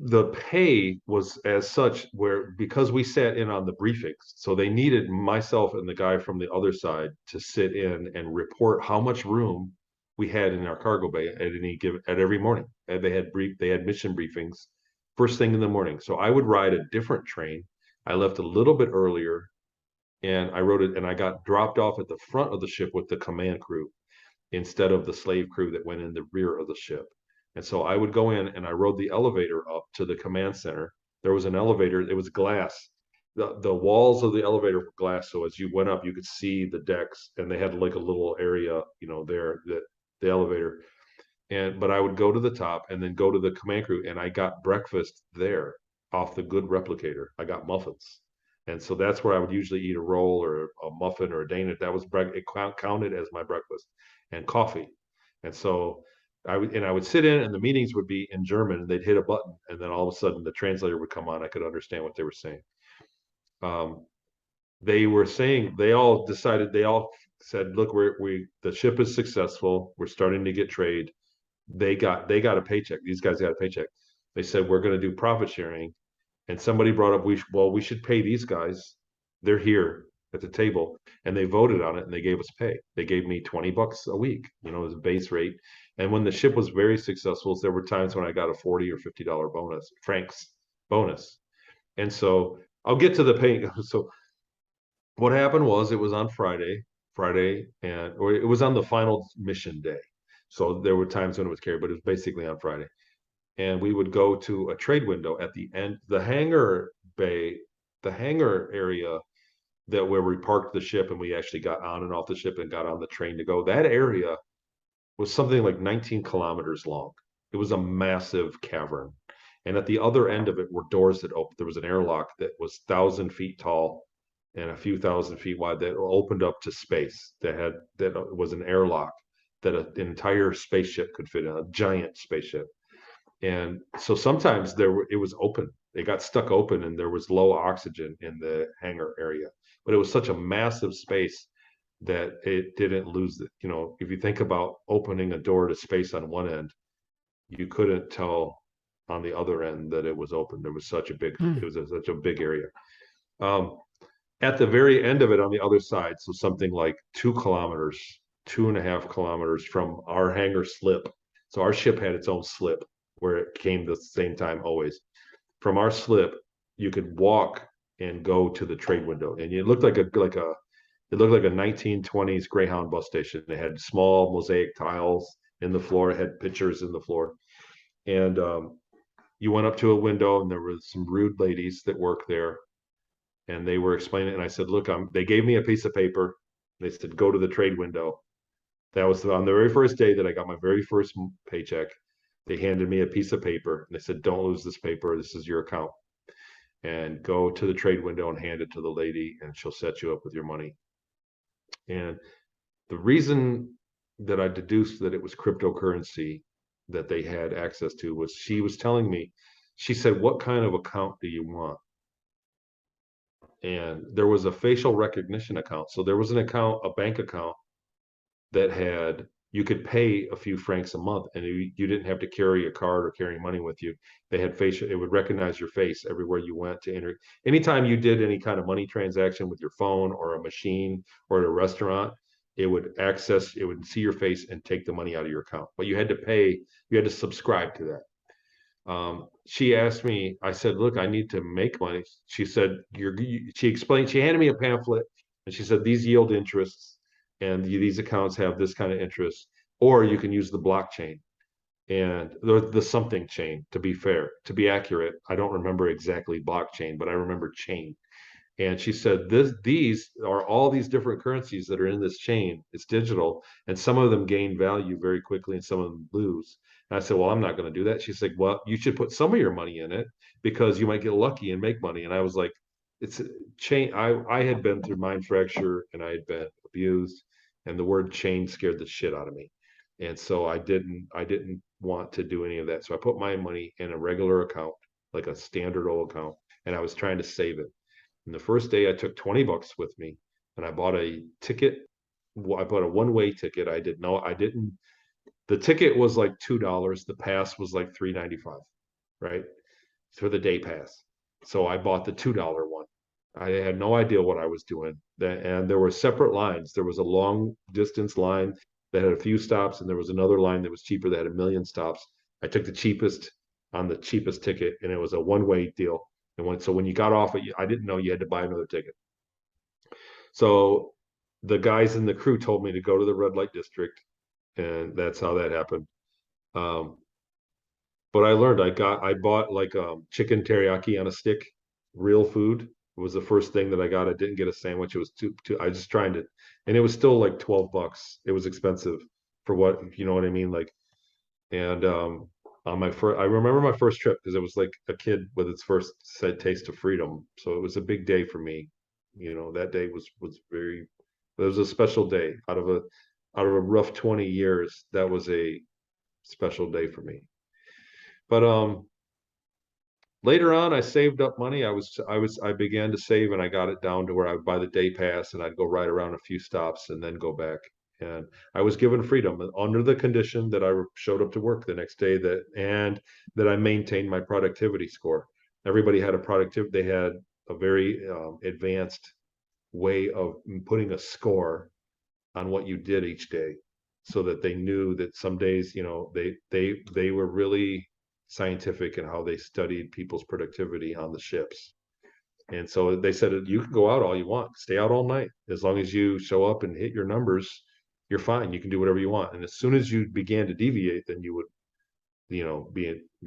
The pay was as such where, because we sat in on the briefings, so they needed myself and the guy from the other side to sit in and report how much room we had in our cargo bay at every morning. And they had mission briefings first thing in the morning. So I would ride a different train. I left a little bit earlier, and I got dropped off at the front of the ship with the command crew instead of the slave crew that went in the rear of the ship. And so I would go in and I rode the elevator up to the command center. There was an elevator, it was glass. The walls of the elevator were glass. So as you went up, you could see the decks, and they had like a little area, there, the elevator. But I would go to the top and then go to the command crew, and I got breakfast there off the good replicator. I got muffins. And so that's where I would usually eat a roll or a muffin or a Danish. That was it counted as my breakfast, and coffee. And so I would sit in, and the meetings would be in German, and they'd hit a button, and then all of a sudden the translator would come on. I could understand what they were saying. They were saying, they all said, look, the ship is successful. We're starting to get trade. They got a paycheck. These guys got a paycheck. They said, we're going to do profit sharing. And somebody brought up, we should pay these guys. They're here at the table, and they voted on it, and they gave us pay. They gave me $20 a week, as a base rate. And when the ship was very successful, there were times when I got a $40 or $50 bonus, francs bonus. And so I'll get to the pay. So what happened was, it was on Friday, or it was on the final mission day. So there were times when it was carried, but it was basically on Friday. And we would go to a trade window at the end, the hangar bay, the hangar area that where we parked the ship and we actually got on and off the ship and got on the train to go. That area was something like 19 kilometers long. It was a massive cavern. And at the other end of it were doors that opened. There was an airlock that was 1,000 feet tall and a few thousand feet wide that opened up to space. That was an airlock that an entire spaceship could fit in, a giant spaceship. And so sometimes it was open. It got stuck open and there was low oxygen in the hangar area. But it was such a massive space that it didn't lose it. If you think about opening a door to space on one end, you couldn't tell on the other end that it was open. There was such a big, it was such a big area. At the very end of it on the other side, so something like 2 kilometers, 2.5 kilometers from our hangar slip. So our ship had its own slip where it came the same time always. From our slip, you could walk and go to the trade window, and it looked like a 1920s Greyhound bus station. They had small mosaic tiles in the floor, it had pictures in the floor, and you went up to a window, and there were some rude ladies that worked there, and they were explaining. And I said, "Look, they gave me a piece of paper. They said go to the trade window." That was on the very first day that I got my very first paycheck. They handed me a piece of paper and they said, "Don't lose this paper. This is your account. And go to the trade window and hand it to the lady, and she'll set you up with your money." And the reason that I deduced that it was cryptocurrency that they had access to was, she was telling me, she said, "What kind of account do you want?" And there was a facial recognition account. So there was an account, a bank account that you could pay a few francs a month, and you didn't have to carry a card or carry money with you. They had facial, it would recognize your face everywhere you went to enter. Anytime you did any kind of money transaction with your phone or a machine or at a restaurant, it would see your face and take the money out of your account. But you had to pay, you had to subscribe to that. She asked me, I said, "Look, I need to make money." She said, she explained, she handed me a pamphlet, and she said, "These yield interests, and these accounts have this kind of interest, or you can use the blockchain and the something chain." To be fair, to be accurate, I don't remember exactly blockchain, but I remember chain. And she said, these are all these different currencies that are in this chain. It's digital, and some of them gain value very quickly and some of them lose. And I said, "Well, I'm not going to do that." She's like, "Well, you should put some of your money in it because you might get lucky and make money." And I was like, it's chain. I had been through mind fracture and I had been abused, and the word chain scared the shit out of me. And so I didn't want to do any of that. So I put my money in a regular account, like a standard old account, and I was trying to save it. And the first day I took $20 with me, and I bought a ticket. I bought a one-way ticket. I didn't. The ticket was like $2. The pass was like $3.95, right? For the day pass. So I bought the $2 one. I had no idea what I was doing. And there were separate lines. There was a long distance line that had a few stops, and there was another line that was cheaper that had a million stops. I took the cheapest on the cheapest ticket, and it was a one-way deal. And so when you got off it, I didn't know you had to buy another ticket. So the guys in the crew told me to go to the red light district, and that's how that happened. But I learned, I bought like chicken teriyaki on a stick, real food. It was the first thing that I got. I didn't get a sandwich. It was I was just trying to, and it was still like $12. It was expensive for what, you know what I mean? Like, and on my first, I remember my first trip because it was like a kid with its first taste of freedom. So it was a big day for me. That day was very, it was a special day. Out of a rough 20 years, that was a special day for me. But later on, I saved up money. I began to save, and I got it down to where I would buy the day pass, and I'd go right around a few stops and then go back. And I was given freedom under the condition that I showed up to work the next day, and that I maintained my productivity score. Everybody had a productivity. They had a very advanced way of putting a score on what you did each day, so that they knew that some days, they were really scientific in how they studied people's productivity on the ships. And so they said, you can go out all you want, stay out all night. As long as you show up and hit your numbers, you're fine. You can do whatever you want. And as soon as you began to deviate, then you would, you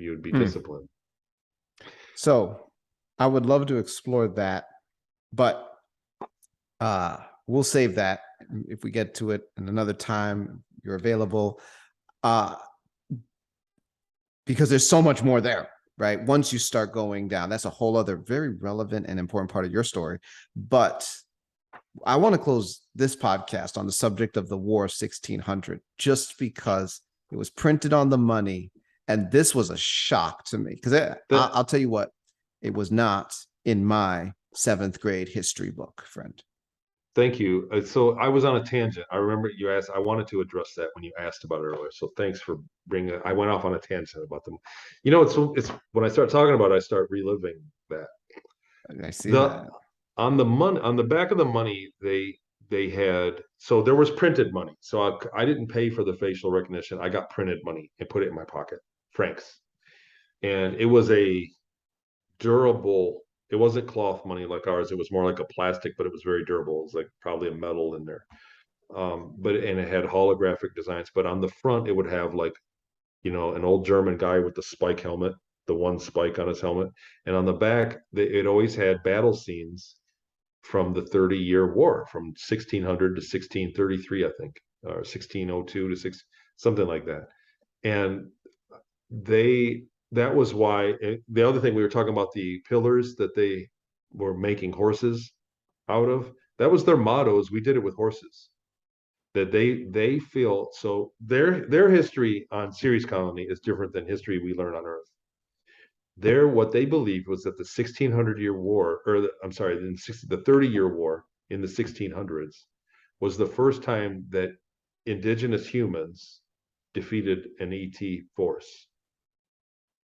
would be Hmm. disciplined. So I would love to explore that, but we'll save that if we get to it in another time. You're available. Because there's so much more there, right? Once you start going down, that's a whole other very relevant and important part of your story. But I want to close this podcast on the subject of the War of 1600, just because it was printed on the money. And this was a shock to me, because I'll tell you what, it was not in my 7th grade history book, friend. Thank you. So I was on a tangent. I remember you asked, I wanted to address that when you asked about it earlier. So thanks for bringing it. I went off on a tangent about them. It's when I start talking about it, I start reliving that. I see The that. on the money, on the back of the money, they had, so there was printed money. So I didn't pay for the facial recognition. I got printed money and put it in my pocket, francs. And it was a durable, it wasn't cloth money like ours. It was more like a plastic, but it was very durable. It was like probably a metal in there. And it had holographic designs, but on the front it would have like, an old German guy with the spike helmet, the one spike on his helmet. And on the back, it always had battle scenes from the 30-year war, from 1600 to 1633, I think, or 1602 to something like that. And that was why the other thing, we were talking about the pillars that they were making horses out of. That was their motto, is we did it with horses. That they feel, so their history on Ceres Colony is different than history we learn on Earth. What they believed was that the 1600-year war, the 30-year war in the 1600s was the first time that indigenous humans defeated an ET force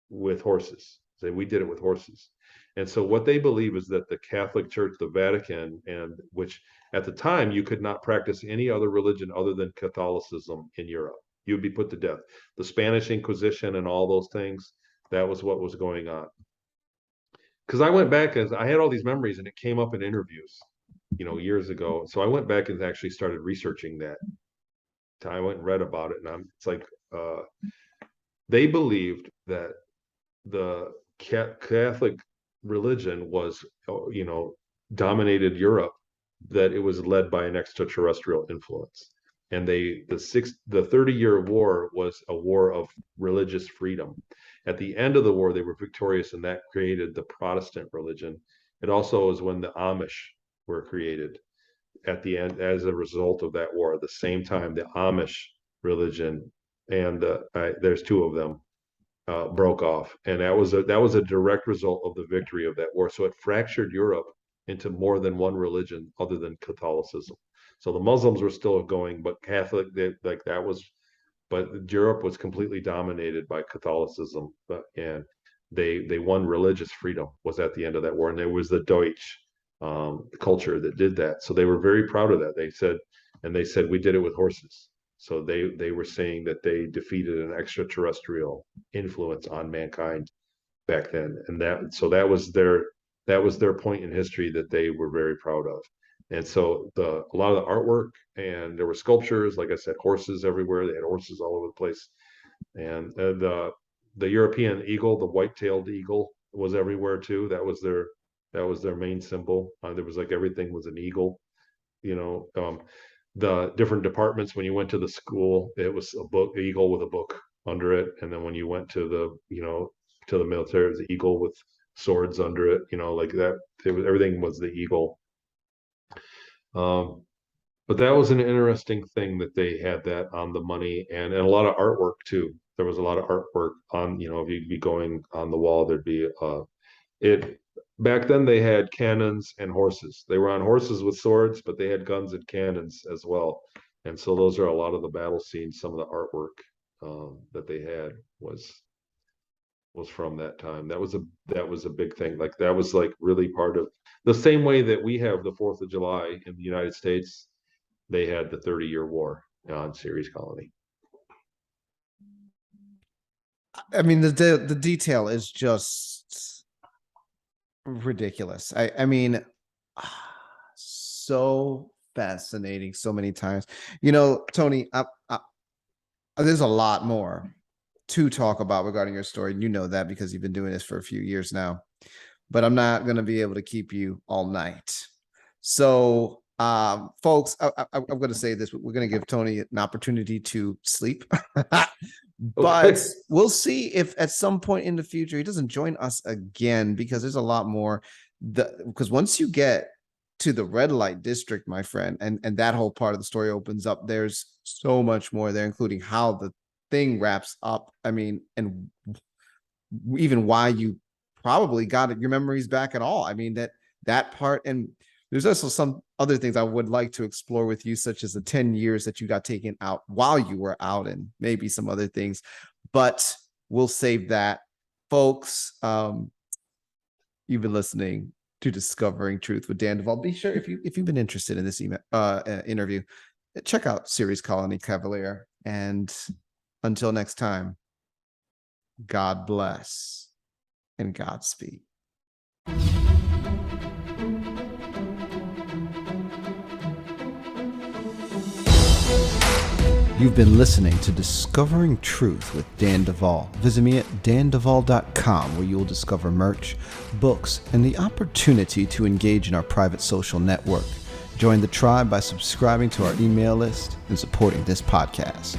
with horses. Say, we did it with horses. And so what they believe is that the Catholic Church, the Vatican, and which at the time you could not practice any other religion other than Catholicism in Europe. You would be put to death. The Spanish Inquisition and all those things, that was what was going on. Because I went back, as I had all these memories, and it came up in interviews, years ago. So I went back and actually started researching that. I went and read about it, and it's like they believed that the Catholic religion was, dominated Europe, that it was led by an extraterrestrial influence. And the 30-year war was a war of religious freedom. At the end of the war, they were victorious, and that created the Protestant religion. It also was when the Amish were created at the end as a result of that war. At the same time, the Amish religion, and there's two of them, broke off, and that was a direct result of the victory of that war. So it fractured Europe into more than one religion other than Catholicism. So the Muslims were still going, but Catholic, but Europe was completely dominated by Catholicism, and they won religious freedom was at the end of that war, and there was the Deutsch culture that did that. So they were very proud of that. They said we did it with horses. So they were saying that they defeated an extraterrestrial influence on mankind back then, and that was their point in history that they were very proud of. And so a lot of the artwork, and there were sculptures, like I said, horses everywhere. They had horses all over the place, and the European eagle, the white-tailed eagle, was everywhere too. That was their main symbol. There was like everything was an eagle, you know. The different departments, when you went to the school, it was a book, eagle with a book under it, and then when you went to the military, it was the eagle with swords under it, like that. Everything was the eagle. But that was an interesting thing that they had that on the money, and a lot of artwork too. There was a lot of artwork on, if you'd be going on the wall, there'd be it back then they had cannons and horses. They were on horses with swords, but they had guns and cannons as well. And so those are a lot of the battle scenes. Some of the artwork that they had was was from that time. That was a big thing. Like that was like really part of the same way that we have the 4th of July in the United States. They had the 30-year war on Ceres Colony. I mean, the detail is just ridiculous. I mean, so fascinating so many times. You know, Tony, there's a lot more to talk about regarding your story. You know that because you've been doing this for a few years now, but I'm not going to be able to keep you all night. So, folks, I'm going to say this. We're going to give Tony an opportunity to sleep. But we'll see if at some point in the future he doesn't join us again, because there's a lot more. Because once you get to the red light district, my friend, and that whole part of the story opens up, there's so much more there, including how the thing wraps up. I mean, and even why you probably got your memories back at all. I mean, that part. And there's also some other things I would like to explore with you, such as the 10 years that you got taken out while you were out, and maybe some other things, but we'll save that. Folks, you've been listening to Discovering Truth with Dan Duvall. Be sure, if you've been interested in this interview, check out Ceres Colony Cavalier. And until next time, God bless and Godspeed. You've been listening to Discovering Truth with Dan Duvall. Visit me at danduvall.com, where you will discover merch, books, and the opportunity to engage in our private social network. Join the tribe by subscribing to our email list and supporting this podcast.